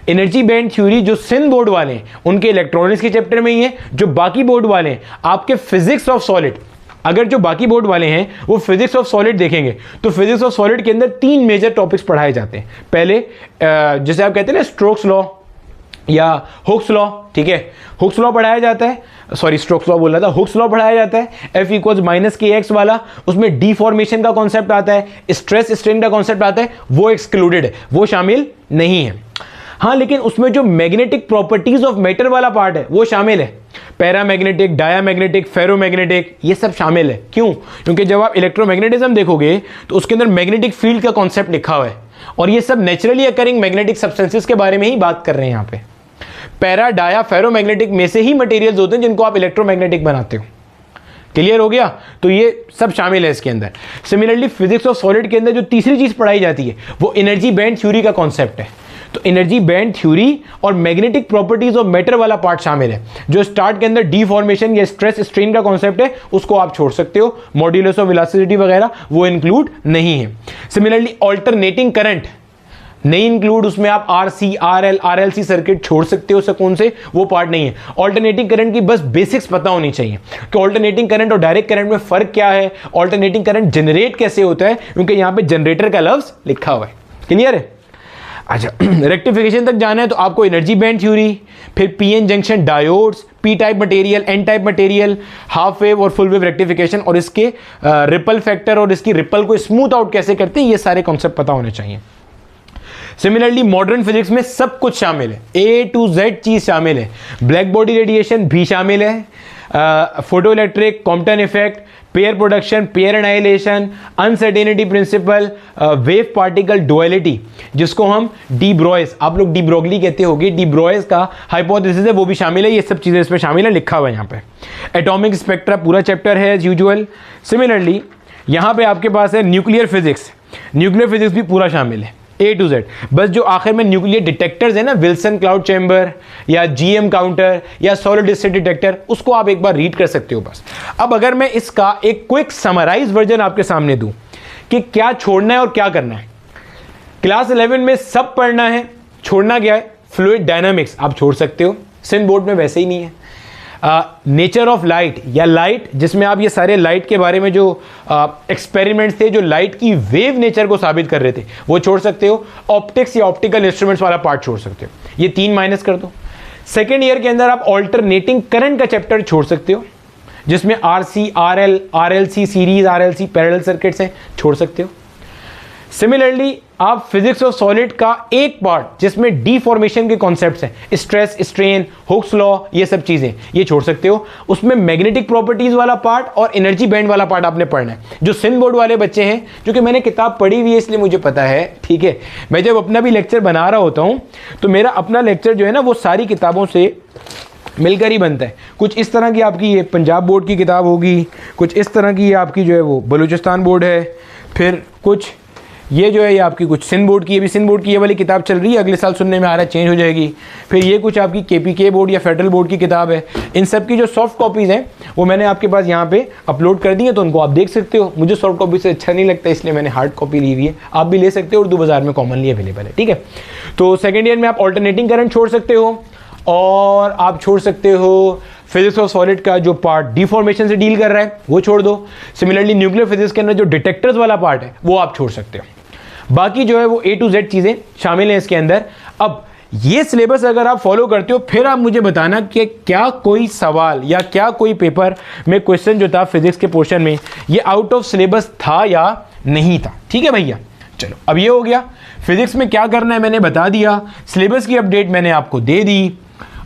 एनर्जी बैंड थ्योरी जो सिन बोर्ड वाले हैं उनके इलेक्ट्रॉनिक्स के चैप्टर में ही है। जो बाकी बोर्ड वाले हैं आपके फिजिक्स ऑफ सॉलिड, अगर जो बाकी बोर्ड वाले हैं वो फिजिक्स ऑफ सॉलिड देखेंगे तो फिजिक्स ऑफ सॉलिड के अंदर 3 मेजर टॉपिक्स पढ़ाए जाते हैं। पहले जैसे आप कहते हैं ना स्ट्रोक्स लॉ या हुक्स लॉ, ठीक है, हुक्स लॉ पढ़ाया जाता है, सॉरी स्ट्रोक्स लॉ बोल रहा था, हुक्स लॉ पढ़ाया जाता है। F=-kx वाला, उसमें डिफॉर्मेशन का कॉन्सेप्ट आता है, स्ट्रेस स्ट्रेन का कॉन्सेप्ट आता है, वो एक्सक्लूडेड है, वो शामिल नहीं है। हाँ लेकिन उसमें जो मैग्नेटिक प्रॉपर्टीज ऑफ मैटर वाला पार्ट है वो शामिल है। पैरामैग्नेटिक, डायामैग्नेटिक, फेरोमैग्नेटिक, ये सब शामिल है। क्यों? क्योंकि जब आप इलेक्ट्रोमैग्नेटिज्म देखोगे तो उसके अंदर मैग्नेटिक फील्ड का कॉन्सेप्ट लिखा हुआ है और ये सब नेचुरली अकरिंग मैग्नेटिक सब्सटेंसेस के बारे में ही बात कर रहे हैं यहाँ पे। पैरा, डाया, फेरोमैग्नेटिक में से ही मटेरियल्स होते हैं जिनको आप इलेक्ट्रोमैग्नेटिक बनाते हो। क्लियर हो गया? तो ये सब शामिल है इसके अंदर। सिमिलरली फिजिक्स ऑफ सॉलिड के अंदर जो तीसरी चीज पढ़ाई जाती है वो एनर्जी बैंड थ्योरी का कॉन्सेप्ट है। तो एनर्जी बैंड थ्योरी और मैग्नेटिक प्रॉपर्टीज ऑफ मैटर वाला पार्ट शामिल है। जो स्टार्ट के अंदर डिफॉर्मेशन या स्ट्रेस स्ट्रेन का कॉन्सेप्ट है उसको आप छोड़ सकते हो, मॉड्यूलस ऑफ वेलोसिटी वगैरह वो इंक्लूड नहीं है। सिमिलरली ऑल्टरनेटिंग करंट नहीं इंक्लूड, उसमें आप RC, RL, RLC सर्किट छोड़ सकते हो, सकून से वो पार्ट नहीं है। ऑल्टरनेटिंग करंट की बस बेसिक्स पता होनी चाहिए कि ऑल्टरनेटिंग करंट और डायरेक्ट करंट में फर्क क्या है, ऑल्टरनेटिंग करंट जनरेट कैसे होता है, क्योंकि यहां पे जनरेटर का लफ्ज लिखा हुआ है। क्लियर है? अच्छा, रेक्टिफिकेशन तक जाना है तो आपको एनर्जी बैंड थ्योरी, फिर PN junction diodes, P type material, N type material, half wave और फुल वेव रेक्टिफिकेशन और इसके रिपल फैक्टर और इसकी रिपल को स्मूथ आउट कैसे करते हैं, ये सारे कॉन्सेप्ट पता होने चाहिए। सिमिलरली मॉडर्न फिजिक्स में सब कुछ शामिल है, A to Z चीज शामिल है। ब्लैक बॉडी रेडिएशन भी शामिल है, photo electric, Compton effect, pair production, pair annihilation, uncertainty principle, wave particle duality, जिसको हम डी ब्रॉयस, आप लोग डी ब्रोगली कहते होगे, डी ब्रॉयस का हाइपोथेसिस है, वो भी शामिल है। ये सब चीज़ें इसमें शामिल है, लिखा हुआ है यहाँ पे। एटॉमिक स्पेक्ट्रा पूरा चैप्टर है एज यूजुअल। सिमिलरली यहाँ पे आपके पास है न्यूक्लियर फिजिक्स, न्यूक्लियर फिजिक्स भी पूरा शामिल है A to Z। बस जो आखिर में न्यूक्लियर डिटेक्टर्स है ना, विल्सन क्लाउड चैम्बर या GM काउंटर या सॉलिड स्टेट डिटेक्टर, उसको आप एक बार रीड कर सकते हो बस। अब अगर मैं इसका एक क्विक समराइज वर्जन आपके सामने दूं कि क्या छोड़ना है और क्या करना है। क्लास 11 में सब पढ़ना है, छोड़ना क्या है? फ्लूइड डायनामिक्स आप छोड़ सकते हो, सिन बोर्ड में वैसे ही नहीं है। नेचर ऑफ लाइट या लाइट, जिसमें आप ये सारे लाइट के बारे में जो एक्सपेरिमेंट्स थे जो लाइट की वेव नेचर को साबित कर रहे थे, वो छोड़ सकते हो। ऑप्टिक्स या ऑप्टिकल इंस्ट्रूमेंट्स वाला पार्ट छोड़ सकते हो, ये 3 माइनस कर दो। सेकेंड ईयर के अंदर आप ऑल्टरनेटिंग करंट का चैप्टर छोड़ सकते हो, जिसमें RC, RL, RLC series, RLC parallel circuits हैं, छोड़ सकते हो। सिमिलरली आप फिजिक्स ऑफ सॉलिड का एक पार्ट जिसमें डीफॉर्मेशन के कॉन्सेप्ट्स हैं, स्ट्रेस, स्ट्रेन, हुक्स लॉ, ये सब चीजें, ये छोड़ सकते हो। उसमें मैग्नेटिक प्रॉपर्टीज वाला पार्ट और एनर्जी बैंड वाला पार्ट आपने पढ़ना है। जो सिन बोर्ड वाले बच्चे हैं, जो कि मैंने किताब पढ़ी हुई है इसलिए मुझे पता है, ठीक है। मैं जब अपना भी लेक्चर बना रहा होता हूं तो मेरा अपना लेक्चर जो है ना, वो सारी किताबों से मिलकर ही बनता है। कुछ इस तरह की आपकी ये पंजाब बोर्ड की किताब होगी, कुछ इस तरह की आपकी जो है वो बलूचिस्तान बोर्ड है, फिर कुछ ये जो है ये आपकी कुछ सिंध बोर्ड की, ये भी सिंध बोर्ड की ये वाली किताब चल रही है, अगले साल सुनने में आ रहा है चेंज हो जाएगी। फिर ये कुछ आपकी KPK बोर्ड या फेडरल बोर्ड की किताब है। इन सब की जो सॉफ्ट कॉपीज़ हैं वो मैंने आपके पास यहाँ पे अपलोड कर दी है, तो उनको आप देख सकते हो। मुझे सॉफ्ट कॉपी से अच्छा नहीं लगता, इसलिए मैंने हार्ड कॉपी ली हुई है। आप भी ले सकते हो, उर्दू बाजार में कॉमनली अवेलेबल है, ठीक है। तो सेकेंड ईयर में आप ऑल्टरनेटिंग करंट छोड़ सकते हो, और आप छोड़ सकते हो फिजिक्स ऑफ सॉलिड का जो पार्ट डिफॉर्मेशन से डील कर रहा है, वो छोड़ दो। सिमिलरली न्यूक्लियर फिजिक्स के अंदर जो डिटेक्टर्स वाला पार्ट है वो आप छोड़ सकते हो। बाकी जो है वो A to Z चीज़ें शामिल हैं इसके अंदर। अब ये सिलेबस अगर आप फॉलो करते हो, फिर आप मुझे बताना कि क्या कोई सवाल या क्या कोई पेपर में क्वेश्चन जो था फिजिक्स के पोर्शन में, ये आउट ऑफ सिलेबस था या नहीं था, ठीक है भैया। चलो अब ये हो गया, फिजिक्स में क्या करना है मैंने बता दिया, सिलेबस की अपडेट मैंने आपको दे दी,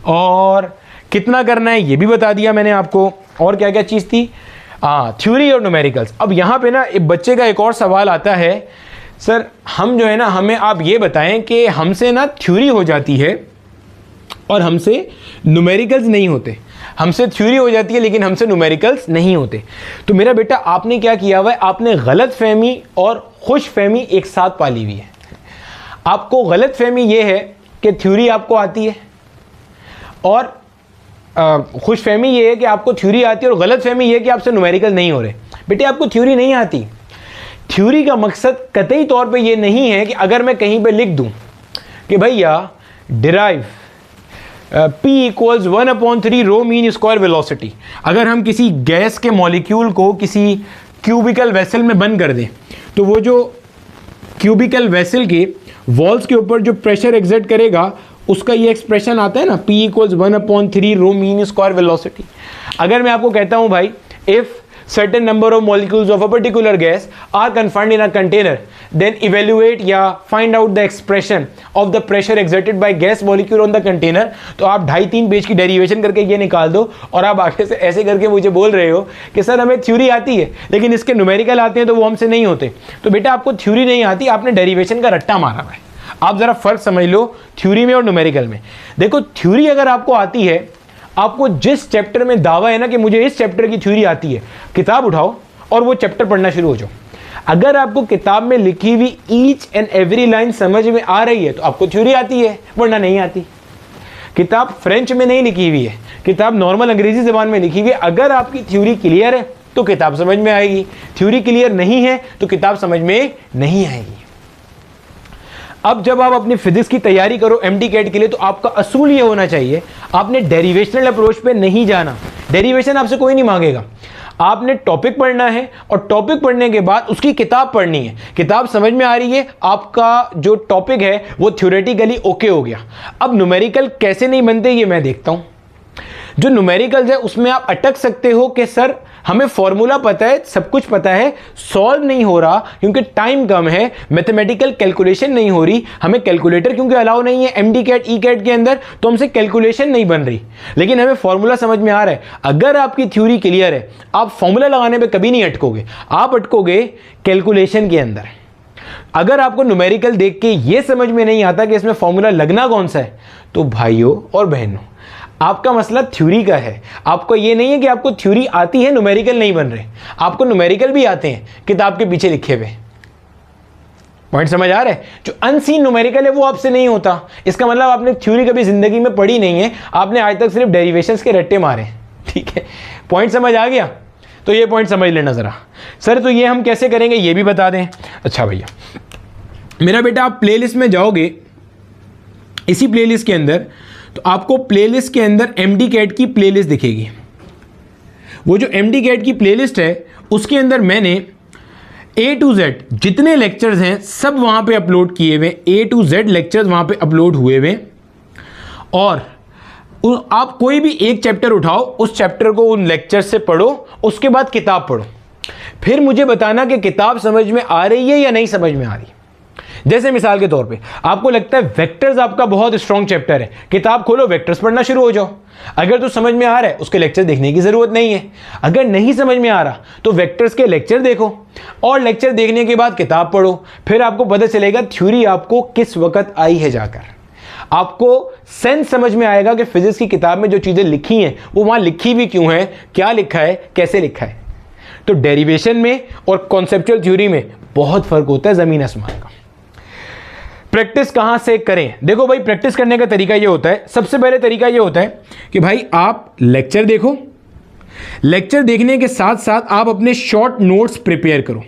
और कितना करना है ये भी बता दिया मैंने आपको। और क्या क्या चीज़ थी? थ्योरी और न्यूमेरिकल्स। अब यहाँ पे ना एक बच्चे का एक और सवाल आता है, सर हम जो है ना, हमें आप ये बताएं कि हमसे ना थ्योरी हो जाती है और हमसे न्यूमेरिकल्स नहीं होते। हमसे थ्योरी हो जाती है लेकिन हमसे न्यूमेरिकल्स नहीं होते। तो मेरा बेटा आपने क्या किया हुआ है, आपने गलत फहमी और खुश फहमी एक साथ पाली हुई है। आपको गलत फहमी ये है कि थ्योरी आपको आती है, और खुश फहमी ये है कि आपको थ्योरी आती है, और गलत फहमी ये है कि आपसे न्यूमेरिकल नहीं हो रहे। बेटे आपको थ्योरी नहीं आती। थ्योरी का मकसद कतई तौर पे ये नहीं है कि अगर मैं कहीं पे लिख दूं कि भैया डिराइव P = 1/3 रो मीन स्क्वायर वेलोसिटी, अगर हम किसी गैस के मॉलिक्यूल को किसी क्यूबिकल वेसल में बंद कर दें, तो वो जो क्यूबिकल वेसल के वॉल्स के ऊपर जो प्रेशर एग्जर्ट करेगा, उसका ये एक्सप्रेशन आता है ना, P = 1/3 रो मीन स्क्वायर वेलोसिटी। अगर मैं आपको कहता हूं भाई, if certain number of molecules of a particular gas are confined in a container, then evaluate या find out the expression of the pressure exerted by gas molecule on the container, तो आप 2.5-3 पेज की डेरिवेशन करके ये निकाल दो, और आप आगे से ऐसे करके मुझे बोल रहे हो कि सर हमें थ्योरी आती है लेकिन इसके न्यूमेरिकल आते हैं तो वो हमसे नहीं होते। तो बेटा आपको थ्योरी नहीं आती, आपने डेरिवेशन का रट्टा मारा हुआ है। आप जरा फर्क समझ लो थ्योरी में और न्यूमेरिकल में। देखो थ्योरी अगर आपको आती है, आपको जिस चैप्टर में दावा है ना कि मुझे इस चैप्टर की थ्योरी आती है, किताब उठाओ और वो चैप्टर पढ़ना शुरू हो जाओ। अगर आपको किताब में लिखी हुई ईच एंड एवरी लाइन समझ में आ रही है तो आपको थ्योरी आती है, वरना नहीं आती। किताब फ्रेंच में नहीं लिखी हुई है, किताब नॉर्मल अंग्रेजी ज़बान में लिखी हुई है। अगर आपकी थ्योरी क्लियर है तो किताब समझ में आएगी, थ्योरी क्लियर नहीं है तो किताब समझ में नहीं आएगी। अब जब आप अपनी फिजिक्स की तैयारी करो MD-CAT के लिए, तो आपका असूल ये होना चाहिए, आपने डेरिवेशनल अप्रोच पे नहीं जाना। डेरिवेशन आपसे कोई नहीं मांगेगा, आपने टॉपिक पढ़ना है, और टॉपिक पढ़ने के बाद उसकी किताब पढ़नी है। किताब समझ में आ रही है, आपका जो टॉपिक है वो थ्योरेटिकली ओके हो गया। अब न्यूमेरिकल कैसे नहीं बनते ये मैं देखता हूँ। जो न्यूमेरिकल्स है उसमें आप अटक सकते हो कि सर हमें फॉर्मूला पता है, सब कुछ पता है, सॉल्व नहीं हो रहा क्योंकि टाइम कम है, मैथमेटिकल कैलकुलेशन नहीं हो रही, हमें कैलकुलेटर क्योंकि अलाउ नहीं है एमडी कैट ई कैट के अंदर, तो हमसे कैलकुलेशन नहीं बन रही, लेकिन हमें फॉर्मूला समझ में आ रहा है। अगर आपकी थ्योरी क्लियर है, आप फॉर्मूला लगाने पे कभी नहीं अटकोगे, आप अटकोगे कैलकुलेशन के अंदर। अगर आपको न्यूमेरिकल देख के ये समझ में नहीं आता कि इसमें फॉर्मूला लगना कौन सा है, तो भाइयों और बहनों आपका मसला थ्योरी का है। आपको ये नहीं है कि आपको थ्योरी आती है, न्यूमेरिकल नहीं बन रहे, आपको न्यूमेरिकल भी आते हैं किताब के पीछे लिखे हुए। पॉइंट समझ आ रहा है? जो अनसीन न्यूमेरिकल है वो आपसे नहीं होता, इसका मतलब आपने थ्योरी कभी जिंदगी में पढ़ी नहीं है, आपने आज तक सिर्फ डेरिवेशंस के रट्टे मारे। ठीक है, पॉइंट समझ आ गया? तो ये पॉइंट समझ लेना जरा। सर तो ये हम कैसे करेंगे ये भी बता दें। अच्छा भैया मेरा बेटा, आप प्लेलिस्ट में जाओगे, इसी प्लेलिस्ट के अंदर तो आपको प्लेलिस्ट के अंदर एमडी कैट की प्लेलिस्ट दिखेगी। वो जो एमडी कैट की प्लेलिस्ट है उसके अंदर मैंने A to Z जितने लेक्चर्स हैं सब वहाँ पे अपलोड किए हुए, A to Z लेक्चर्स वहाँ पे अपलोड हुए हुए। और आप कोई भी एक चैप्टर उठाओ, उस चैप्टर को उन लेक्चर से पढ़ो, उसके बाद किताब पढ़ो, फिर मुझे बताना कि किताब समझ में आ रही है या नहीं समझ में आ रही। जैसे मिसाल के तौर पे आपको लगता है वेक्टर्स आपका बहुत स्ट्रॉन्ग चैप्टर है, किताब खोलो वेक्टर्स पढ़ना शुरू हो जाओ। अगर तो समझ में आ रहा है उसके लेक्चर देखने की जरूरत नहीं है, अगर नहीं समझ में आ रहा तो वेक्टर्स के लेक्चर देखो और लेक्चर देखने के बाद किताब पढ़ो, फिर आपको पता चलेगा थ्योरी आपको किस वक्त आई है, जाकर आपको सेंस समझ में आएगा कि फिजिक्स की किताब में जो चीजें लिखी हैं वो वहां लिखी भी क्यों है, क्या लिखा है, कैसे लिखा है। तो डेरिवेशन में और कॉन्सेप्चुअल थ्योरी में बहुत फर्क होता है, जमीन आसमान का। प्रैक्टिस कहां से करें? देखो भाई, प्रैक्टिस करने का तरीका ये होता है, सबसे पहले तरीका ये होता है कि भाई आप लेक्चर देखो, लेक्चर देखने के साथ साथ आप अपने शॉर्ट नोट्स प्रिपेयर करो।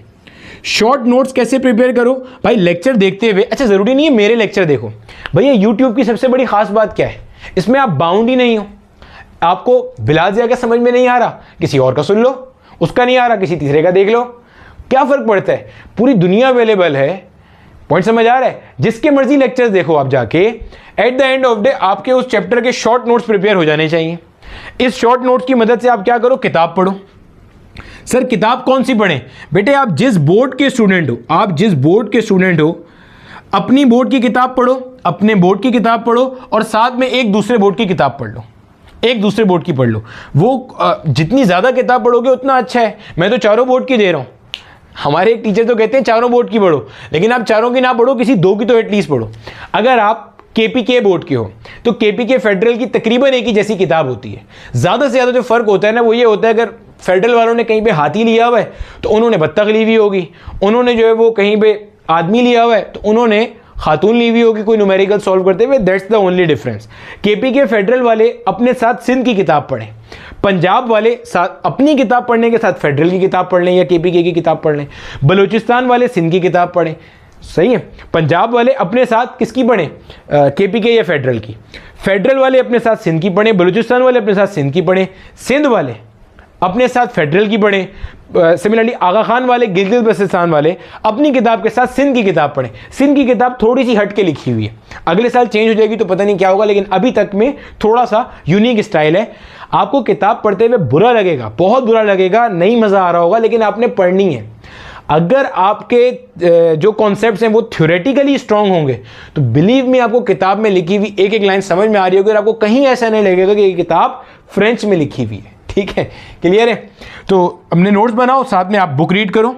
शॉर्ट नोट्स कैसे प्रिपेयर करो भाई? लेक्चर देखते हुए, अच्छा जरूरी नहीं है मेरे लेक्चर देखो भैया, यूट्यूब की सबसे बड़ी खास बात क्या है, इसमें आप बाउंड ही नहीं हो। आपको बिलाज का समझ में नहीं आ रहा, किसी और का सुन लो, उसका नहीं आ रहा किसी तीसरे का देख लो, क्या फर्क पड़ता है, पूरी दुनिया अवेलेबल है। पॉइंट समझ आ रहा है? जिसके मर्जी लेक्चर्स देखो आप जाके, at the end of day आपके उस चैप्टर के शॉर्ट नोट्स प्रिपेयर हो जाने चाहिए। इस शॉर्ट नोट्स की मदद से आप क्या करो, किताब पढ़ो। सर किताब कौन सी पढ़ें? बेटे आप जिस बोर्ड के स्टूडेंट हो, आप जिस बोर्ड के स्टूडेंट हो, अपनी बोर्ड की किताब पढ़ो, अपने बोर्ड की किताब पढ़ो और साथ में एक दूसरे बोर्ड की किताब पढ़ लो, एक दूसरे बोर्ड की पढ़ लो। वो जितनी ज्यादा किताब पढ़ोगे उतना अच्छा है। मैं तो चारों बोर्ड की दे रहा हूं, हमारे एक टीचर तो कहते हैं चारों बोर्ड की पढ़ो, लेकिन आप चारों की ना पढ़ो, किसी दो की तो एटलीस्ट पढ़ो। अगर आप केपीके बोर्ड के हो तो केपीके फेडरल की तकरीबन एक ही जैसी किताब होती है। ज्यादा से ज्यादा जो फर्क होता है ना वो ये होता है, अगर फेडरल वालों ने कहीं पे हाथी लिया हुआ है तो उन्होंने बत्तख ली हुई होगी, उन्होंने जो है वो कहीं पे आदमी लिया हुआ है तो उन्होंने खातून ली हुई होगी कोई न्यूमेरिकल सॉल्व करते हुए। That's the only difference. KPK federal वाले अपने साथ सिंध की किताब पढ़ें, पंजाब वाले साथ अपनी किताब पढ़ने के साथ फेडरल की किताब पढ़ लें या केपीके की किताब पढ़ लें, बलूचिस्तान वाले सिंध की किताब पढ़ें, सही है। पंजाब वाले अपने साथ किसकी पढ़ें, केपीके या फेडरल की, फेडरल वाले अपने साथ सिंध की पढ़ें, बलूचिस्तान वाले अपने साथ सिंध की पढ़ें, सिंध वाले अपने साथ फेडरल की पढ़ें। सिमिलरली आगा खान वाले, गिलगित बल्तिस्तान वाले अपनी किताब के साथ सिंध की किताब पढ़ें। सिंध की किताब थोड़ी सी हट के लिखी हुई है, अगले साल चेंज हो जाएगी तो पता नहीं क्या होगा, लेकिन अभी तक में थोड़ा सा यूनिक स्टाइल है। आपको किताब पढ़ते हुए बुरा लगेगा, बहुत बुरा लगेगा, नहीं मजा आ रहा होगा, लेकिन आपने पढ़नी है। अगर आपके जो कॉन्सेप्ट्स हैं वो थ्योरेटिकली स्ट्रांग होंगे तो बिलीव मी आपको किताब में लिखी हुई एक एक लाइन समझ में आ रही होगी और आपको कहीं ऐसा नहीं लगेगा कि ये किताब फ्रेंच में लिखी हुई है। ठीक है, क्लियर है? तो अपने नोट्स बनाओ, साथ में आप बुक रीड करो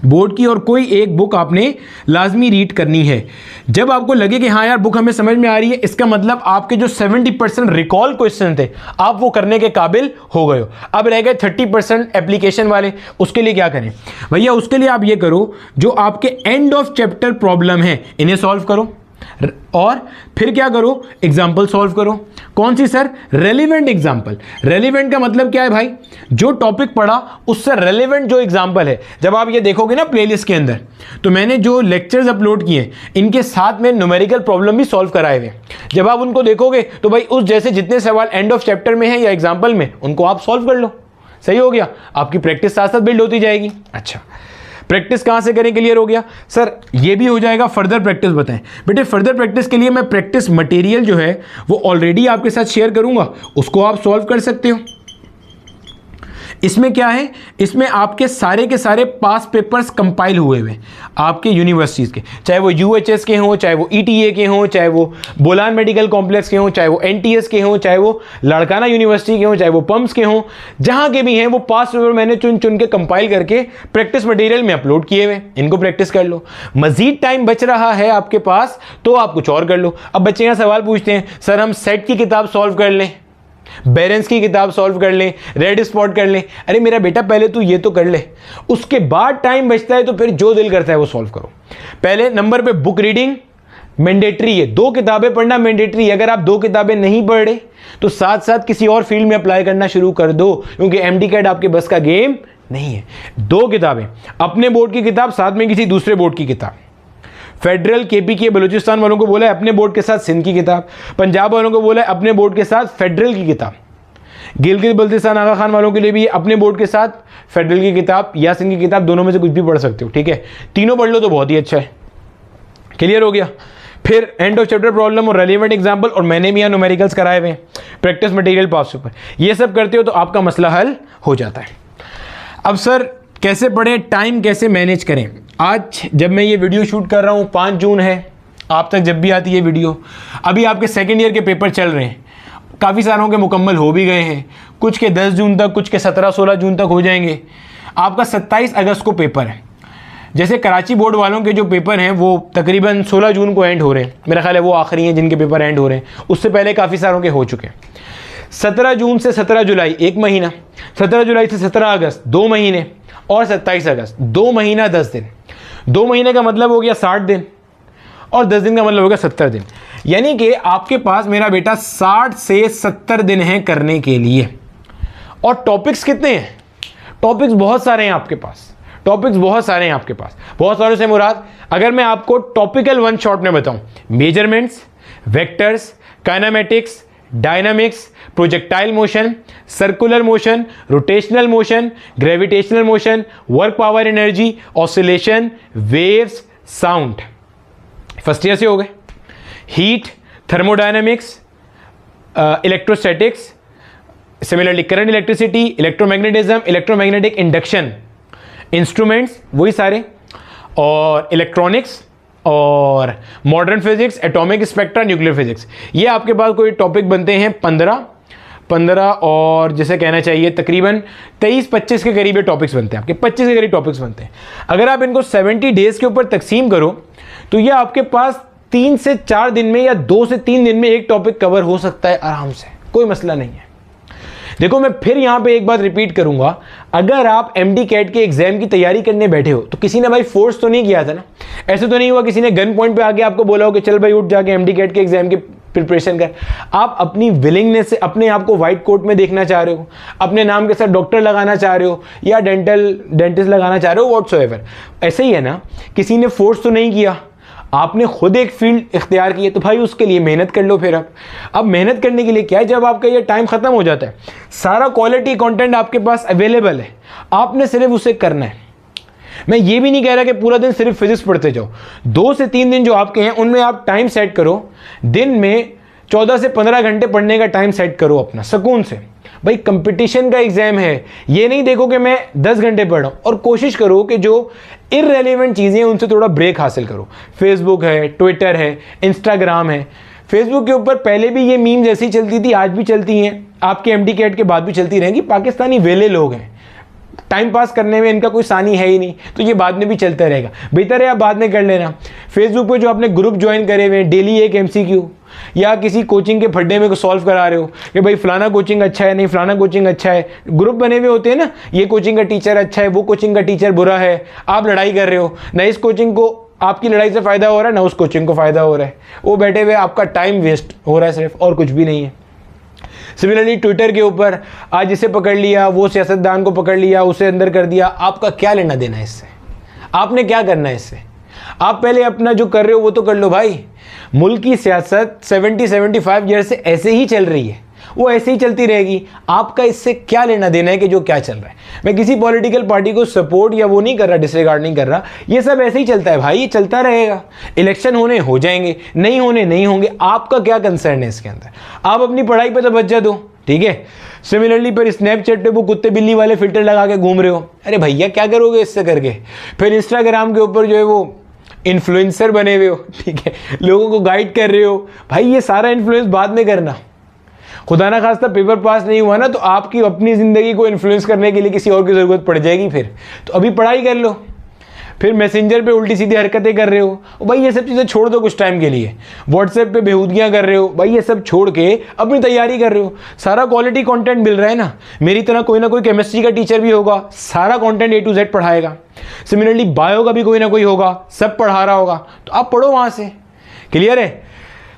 बोर्ड की, और कोई एक बुक आपने लाजमी रीड करनी है। जब आपको लगे कि हाँ यार बुक हमें समझ में आ रही है, इसका मतलब आपके जो 70% रिकॉल क्वेश्चन थे आप वो करने के काबिल हो गए हो। अब रह गए 30% एप्लीकेशन वाले, उसके लिए क्या करें भैया? उसके लिए आप ये करो, जो आपके एंड ऑफ चैप्टर प्रॉब्लम है इन्हें सॉल्व करो और फिर क्या करो, एग्जाम्पल सॉल्व करो। कौन सी सर? Relevant example. रेलिवेंट का मतलब क्या है भाई? जो टॉपिक पढ़ा उससे रेलिवेंट जो एग्जाम्पल है। जब आप ये देखोगे ना प्लेलिस्ट के अंदर, तो मैंने जो लेक्चर्स अपलोड किए इनके साथ में न्यूमेरिकल प्रॉब्लम भी सॉल्व कराए हुए। जब आप उनको देखोगे तो भाई उस जैसे जितने सवाल एंड ऑफ चैप्टर में है या एग्जाम्पल में, उनको आप सॉल्व कर लो। सही हो गया, आपकी प्रैक्टिस साथ साथ बिल्ड होती जाएगी। अच्छा, प्रैक्टिस कहाँ से करें, क्लियर हो गया सर? ये भी हो जाएगा। फर्दर प्रैक्टिस बताएं बेटे। फर्दर प्रैक्टिस के लिए मैं प्रैक्टिस मटेरियल जो है वो ऑलरेडी आपके साथ शेयर करूंगा, उसको आप सॉल्व कर सकते हो। इसमें क्या है, इसमें आपके सारे के सारे पास पेपर्स कंपाइल हुए हुए आपके यूनिवर्सिटीज़ के, चाहे वो यूएचएस के हों, चाहे वो ईटीए के हों, चाहे वो बोलान मेडिकल कॉम्प्लेक्स के हों, चाहे वो एनटीएस के हों, चाहे वो लाड़काना यूनिवर्सिटी के हों, चाहे वो पम्प्स के हों, जहाँ के भी हैं वो पास पेपर मैंने चुन चुन के कंपाइल करके प्रैक्टिस मटेरियल में अपलोड किए हुए। इनको प्रैक्टिस कर लो। मजीद टाइम बच रहा है आपके पास तो आप कुछ और कर लो। अब बच्चे यहाँ सवाल पूछते हैं, सर हम सेट की किताब सॉल्व कर लें, बेरेंस की किताब सॉल्व कर लें, रेड स्पॉट कर लें। अरे मेरा बेटा पहले तू ये तो कर ले, उसके बाद टाइम बचता है तो फिर जो दिल करता है वो सॉल्व करो। पहले नंबर पे बुक रीडिंग मैंडेटरी है, 2 किताबें पढ़ना मैंडेटरी है। अगर आप 2 किताबें नहीं पढ़ रहे तो साथ साथ किसी और फील्ड में अप्लाई करना शुरू कर दो, क्योंकि एमडी कैट आपके बस का गेम नहीं है। 2 किताबें, अपने बोर्ड की किताब साथ में किसी दूसरे बोर्ड की किताब। फेडरल केपी के बलूचिस्तान वालों को बोला है अपने बोर्ड के साथ सिंध की किताब, पंजाब वालों को बोला है अपने बोर्ड के साथ फेडरल की किताब, गिलगित बल्तिस्तान आगा खान वालों के लिए भी अपने बोर्ड के साथ फेडरल की किताब या सिंध की किताब, दोनों में से कुछ भी पढ़ सकते हो, ठीक है। तीनों पढ़ लो तो बहुत ही अच्छा है। क्लियर हो गया? फिर एंड ऑफ चैप्टर प्रॉब्लम और रेलिवेंट एग्जाम्पल, और मैंने भी यहाँ न्यूमेरिकल्स कराए हुए हैं, प्रैक्टिस मटेरियल पास पेपर, ये सब करते हो तो आपका मसला हल हो जाता है। अब सर कैसे पढ़ें, टाइम कैसे मैनेज करें? आज जब मैं ये वीडियो शूट कर रहा हूँ 5 जून है, आप तक जब भी आती है वीडियो, अभी आपके सेकेंड ईयर के पेपर चल रहे हैं, काफ़ी सारों के मुकम्मल हो भी गए हैं, कुछ के 10 जून तक, कुछ के 17-16 जून तक हो जाएंगे। आपका 27 अगस्त को पेपर है। जैसे कराची बोर्ड वालों के जो पेपर हैं वो तकरीबन 16 जून को एंड हो रहे हैं, मेरा ख्याल है वो आखिरी हैं जिनके पेपर एंड हो रहे हैं, उससे पहले काफ़ी सारों के हो चुके हैं। 17 जून से 17 जुलाई 1 महीना, 17 जुलाई से 17 अगस्त 2 महीने, और 27 अगस्त 2 महीना 10 दिन। 2 महीने का मतलब हो गया 60 दिन, और 10 दिन का मतलब हो गया 70 दिन। यानी कि आपके पास मेरा बेटा 60 से 70 दिन हैं करने के लिए। और टॉपिक्स कितने हैं? टॉपिक्स बहुत सारे हैं आपके पास, टॉपिक्स बहुत सारे हैं आपके पास। बहुत सारों से मुराद, अगर मैं आपको टॉपिकल 1 शॉट में बताऊं, measurements, vectors, kinematics, dynamics, projectile motion, circular motion, rotational motion, gravitational motion, work power energy, oscillation, waves, sound, first year से हो गए। Heat, thermodynamics, electrostatics, similarly current electricity, electromagnetism, electromagnetic induction, instruments वही सारे, और इलेक्ट्रॉनिक्स, और modern physics, atomic spectra, nuclear physics. ये आपके पास कोई टॉपिक बनते हैं 15 और जैसे कहना चाहिए तकरीबन 23-25 के करीब टॉपिक्स बनते हैं आपके, 25 के करीब टॉपिक्स बनते हैं। अगर आप इनको 70 डेज के ऊपर तकसीम करो तो ये आपके पास 3 से 4 दिन में या 2 से 3 दिन में एक टॉपिक कवर हो सकता है आराम से, कोई मसला नहीं है। देखो मैं फिर यहाँ पे एक बात रिपीट करूंगा, अगर आप एमडी कैट के एग्जाम की तैयारी करने बैठे हो तो किसी ने भाई फोर्स तो नहीं किया था ना, ऐसे तो नहीं हुआ किसी ने गन पॉइंट पे आके आपको बोला हो कि चल भाई उठ जाके एमडी कैट के एग्जाम की प्रिपरेशन कर। आप अपनी विलिंगनेस से अपने आप को व्हाइट कोट में देखना चाह रहे हो, अपने नाम के साथ डॉक्टर लगाना चाह रहे हो या डेंटिस्ट लगाना चाह रहे हो, व्हाटसोएवर, ऐसे ही है ना, किसी ने फोर्स तो नहीं किया, आपने खुद एक फील्ड इख्तियार की है तो भाई उसके लिए मेहनत कर लो। फिर अब मेहनत करने के लिए क्या है, जब आपका ये टाइम ख़त्म हो जाता है, सारा क्वालिटी कंटेंट आपके पास अवेलेबल है, आपने सिर्फ उसे करना है। मैं ये भी नहीं कह रहा कि पूरा दिन सिर्फ फिजिक्स पढ़ते जाओ, 2 से 3 दिन जो आपके हैं उनमें आप टाइम सेट करो, दिन में 14 से 15 घंटे पढ़ने का टाइम सेट करो अपना सुकून से। भाई कंपटीशन का एग्जाम है, ये नहीं देखो कि मैं 10 घंटे पढ़ रहा हूँ, और कोशिश करो कि जो इररेलेवेंट चीज़ें हैं उनसे थोड़ा ब्रेक हासिल करो। फेसबुक है, ट्विटर है, इंस्टाग्राम है। फेसबुक के ऊपर पहले भी ये मीम जैसी चलती थी, आज भी चलती हैं, आपके एमडी कैट के बाद भी चलती रहेंगी। पाकिस्तानी वेले लोग हैं, टाइम पास करने में इनका कोई सानी है ही नहीं, तो ये बाद में भी चलता रहेगा। बेहतर है आप बाद में कर लेना। फेसबुक पे जो आपने ग्रुप ज्वाइन करे हुए हैं, डेली एक MCQ या किसी कोचिंग के फड्डे में को सॉल्व करा रहे हो कि भाई फलाना कोचिंग अच्छा है, नहीं फलाना कोचिंग अच्छा है, ग्रुप बने हुए होते हैं ना, ये कोचिंग का टीचर अच्छा है, वो कोचिंग का टीचर बुरा है, आप लड़ाई कर रहे हो, ना इस कोचिंग को आपकी लड़ाई से फ़ायदा हो रहा है ना उस कोचिंग को फ़ायदा हो रहा है, वो बैठे हुए आपका टाइम वेस्ट हो रहा है सिर्फ, और कुछ भी नहीं है। सिमिलरली ट्विटर के ऊपर आज इसे पकड़ लिया, वो सियासतदान को पकड़ लिया, उसे अंदर कर दिया, आपका क्या लेना देना है इससे? आपने क्या करना है इससे? आप पहले अपना जो कर रहे हो वो तो कर लो भाई। मुल्क की सियासत 70-75 ईयर से ऐसे ही चल रही है, वो ऐसे ही चलती रहेगी। आपका इससे क्या लेना देना है कि जो क्या चल रहा है। मैं किसी पॉलिटिकल पार्टी को सपोर्ट या वो नहीं कर रहा, डिसरिगार्ड नहीं कर रहा, ये सब ऐसे ही चलता है भाई, ये चलता रहेगा। इलेक्शन होने हो जाएंगे, नहीं होने नहीं होंगे, आपका क्या कंसर्न है इसके अंदर। आप अपनी पढ़ाई पे तो बच्चा दो, ठीक है। सिमिलरली पर स्नैपचैट पे वो कुत्ते बिल्ली वाले फिल्टर लगा के घूम रहे हो, अरे भैया क्या करोगे इससे करके। फिर इंस्टाग्राम के ऊपर जो है वो इन्फ्लुएंसर बने हुए हो, ठीक है, लोगों को गाइड कर रहे हो। भाई ये सारा इन्फ्लुएंस बाद में करना, खुदा ना खास्ता पेपर पास नहीं हुआ ना तो आपकी अपनी ज़िंदगी को इन्फ्लुएंस करने के लिए किसी और की ज़रूरत पड़ जाएगी। फिर तो अभी पढ़ाई कर लो, फिर मैसेंजर पे उल्टी सीधी हरकतें कर रहे हो, भाई ये सब चीज़ें छोड़ दो कुछ टाइम के लिए। व्हाट्सएप पे बेहूदगियाँ कर रहे हो, भाई ये सब छोड़ के अपनी तैयारी कर रहे हो। सारा क्वालिटी कंटेंट मिल रहा है ना, मेरी तरह कोई ना कोई केमिस्ट्री का टीचर भी होगा, सारा कंटेंट A to Z पढ़ाएगा। सिमिलरली बायो का भी कोई ना कोई होगा, सब पढ़ा रहा होगा, तो आप पढ़ो वहाँ से। क्लियर है।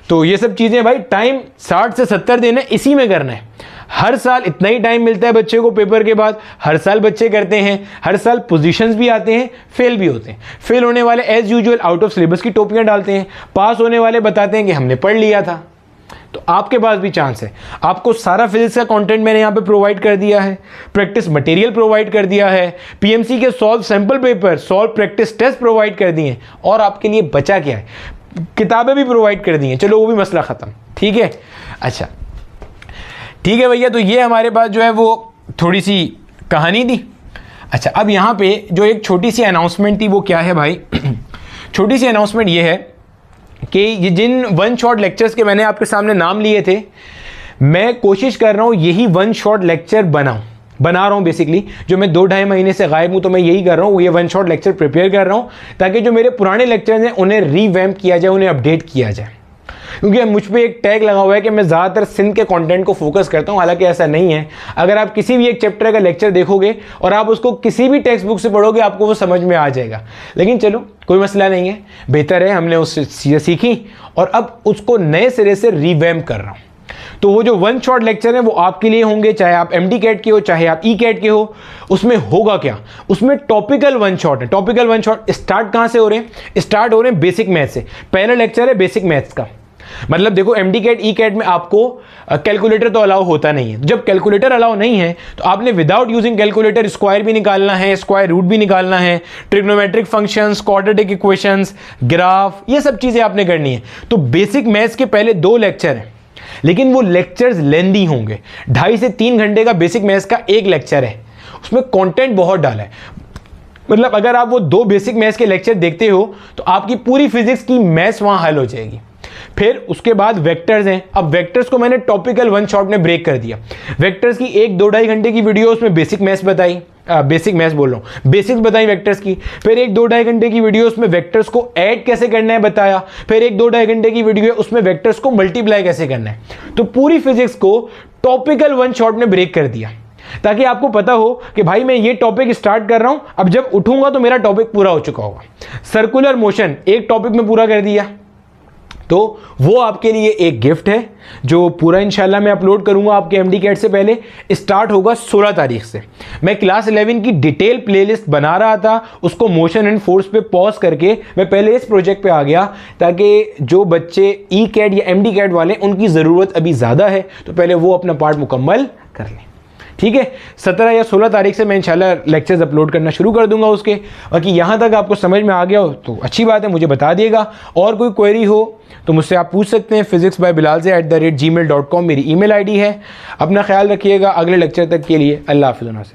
तो ये सब चीज़ें भाई टाइम 60 से 70 दिन है, इसी में करना है। हर साल इतना ही टाइम मिलता है बच्चे को पेपर के बाद, हर साल बच्चे करते हैं, हर साल पोजीशंस भी आते हैं, फेल भी होते हैं। फेल होने वाले as usual out of syllabus की टोपियां डालते हैं, पास होने वाले बताते हैं कि हमने पढ़ लिया था। तो आपके पास भी चांस है। आपको सारा फिजिक्स का कंटेंट मैंने यहाँ पे प्रोवाइड कर दिया है, प्रैक्टिस मटेरियल प्रोवाइड कर दिया है, पीएमसी के solve sample paper, solve practice test provide कर दिए हैं, और आपके लिए बचा क्या है, किताबें भी प्रोवाइड कर दी हैं। चलो वो भी मसला ख़त्म, ठीक है। अच्छा ठीक है भैया, तो ये हमारे पास जो है वो थोड़ी सी कहानी थी। अच्छा अब यहाँ पे जो एक छोटी सी अनाउंसमेंट थी वो क्या है भाई, छोटी सी अनाउंसमेंट ये है कि ये जिन वन शॉट लेक्चर्स के मैंने आपके सामने नाम लिए थे, मैं कोशिश कर रहा हूँ यही वन शॉट लेक्चर बना रहा हूँ। बेसिकली जो मैं 2-2.5 महीने से गायब हूँ, तो मैं यही कर रहा हूँ, ये वन शॉट लेक्चर प्रिपेयर कर रहा हूँ ताकि जो मेरे पुराने लेक्चर्स हैं उन्हें रीवैम्प किया जाए, उन्हें अपडेट किया जाए। क्योंकि मुझ पे एक टैग लगा हुआ है कि मैं ज़्यादातर सिंध के कंटेंट को फोकस करता हूँ, हालांकि ऐसा नहीं है। अगर आप किसी भी एक चैप्टर का लेक्चर देखोगे और आप उसको किसी भी टेक्स्ट बुक से पढ़ोगे, आपको वो समझ में आ जाएगा। लेकिन चलो कोई मसला नहीं है, बेहतर है हमने उससे चीज़ें सीखी और अब उसको नए सिरे से रीवैम्प कर रहा हूँ। तो वो जो वन शॉट लेक्चर है वो आपके लिए होंगे, चाहे आप MD कैट के हो चाहे आप E कैट के हो। उसमें होगा क्या, उसमें टॉपिकल वन शॉट है। टॉपिकल वन शॉट स्टार्ट कहाँ से हो रहे हैं, स्टार्ट हो रहे हैं बेसिक मैथ से। पहला लेक्चर है बेसिक मैथ्स का। मतलब देखो MD कैट E कैट में आपको कैलकुलेटर तो अलाउ होता नहीं है। जब कैलकुलेटर अलाउ नहीं है तो आपने विदाउट यूजिंग कैलकुलेटर स्क्वायर भी निकालना है, स्क्वायर रूट भी निकालना है, trigonometric functions, quadratic equations, graph, ये सब चीज़ें आपने करनी है। तो बेसिक मैथ्स के पहले 2 लेक्चर हैं, लेकिन वो लेक्चर्स लेंदी होंगे। 2.5 से 3 घंटे का बेसिक मैथ्स का एक लेक्चर है, उसमें कंटेंट बहुत डाला है। मतलब अगर आप वो 2 बेसिक मैथ्स के लेक्चर देखते हो तो आपकी पूरी फिजिक्स की मैथ्स वहाँ हल हो जाएगी। फिर उसके बाद वेक्टर्स हैं। अब वेक्टर्स को मैंने टॉपिकल वन शॉट में ब्रेक कर दिया। वेक्टर्स की 1-2-2.5 घंटे की वीडियो, उसमें बेसिक मैथ्स बताई, बेसिक मैथ्स बोल रहा हूँ, बेसिक्स बताई वेक्टर्स की। फिर 1-2-2.5 घंटे की वीडियो उसमें वेक्टर्स को ऐड कैसे करना है बताया। फिर 1-2-2.5 घंटे की वीडियो उसमें वेक्टर्स को मल्टीप्लाई कैसे करना है। तो पूरी फिजिक्स को टॉपिकल वन शॉट में ब्रेक कर दिया ताकि आपको पता हो कि भाई मैं ये टॉपिक स्टार्ट कर रहा हूं, अब जब उठूंगा तो मेरा टॉपिक पूरा हो चुका होगा। सर्कुलर मोशन एक टॉपिक में पूरा कर दिया, तो वो आपके लिए एक गिफ्ट है जो पूरा इंशाल्लाह मैं अपलोड करूंगा आपके MD कैट से पहले। स्टार्ट होगा 16 तारीख से। मैं क्लास 11 की डिटेल प्लेलिस्ट बना रहा था, उसको मोशन एंड फोर्स पे पॉज करके मैं पहले इस प्रोजेक्ट पे आ गया ताकि जो बच्चे E कैट या MD कैट वाले उनकी ज़रूरत अभी ज़्यादा है, तो पहले वो अपना पार्ट मुकम्मल कर लें। ठीक है, 17 या 16 तारीख से मैं इंशाल्लाह लेक्चर्स अपलोड करना शुरू कर दूंगा उसके। बाकी यहाँ तक आपको समझ में आ गया हो तो अच्छी बात है, मुझे बता दिएगा। और कोई क्वेरी हो तो मुझसे आप पूछ सकते हैं। physicsbybilal@gmail.com मेरी email ID है। अपना ख्याल रखिएगा। अगले लेक्चर तक के लिए अल्लाह हाफ़िज़।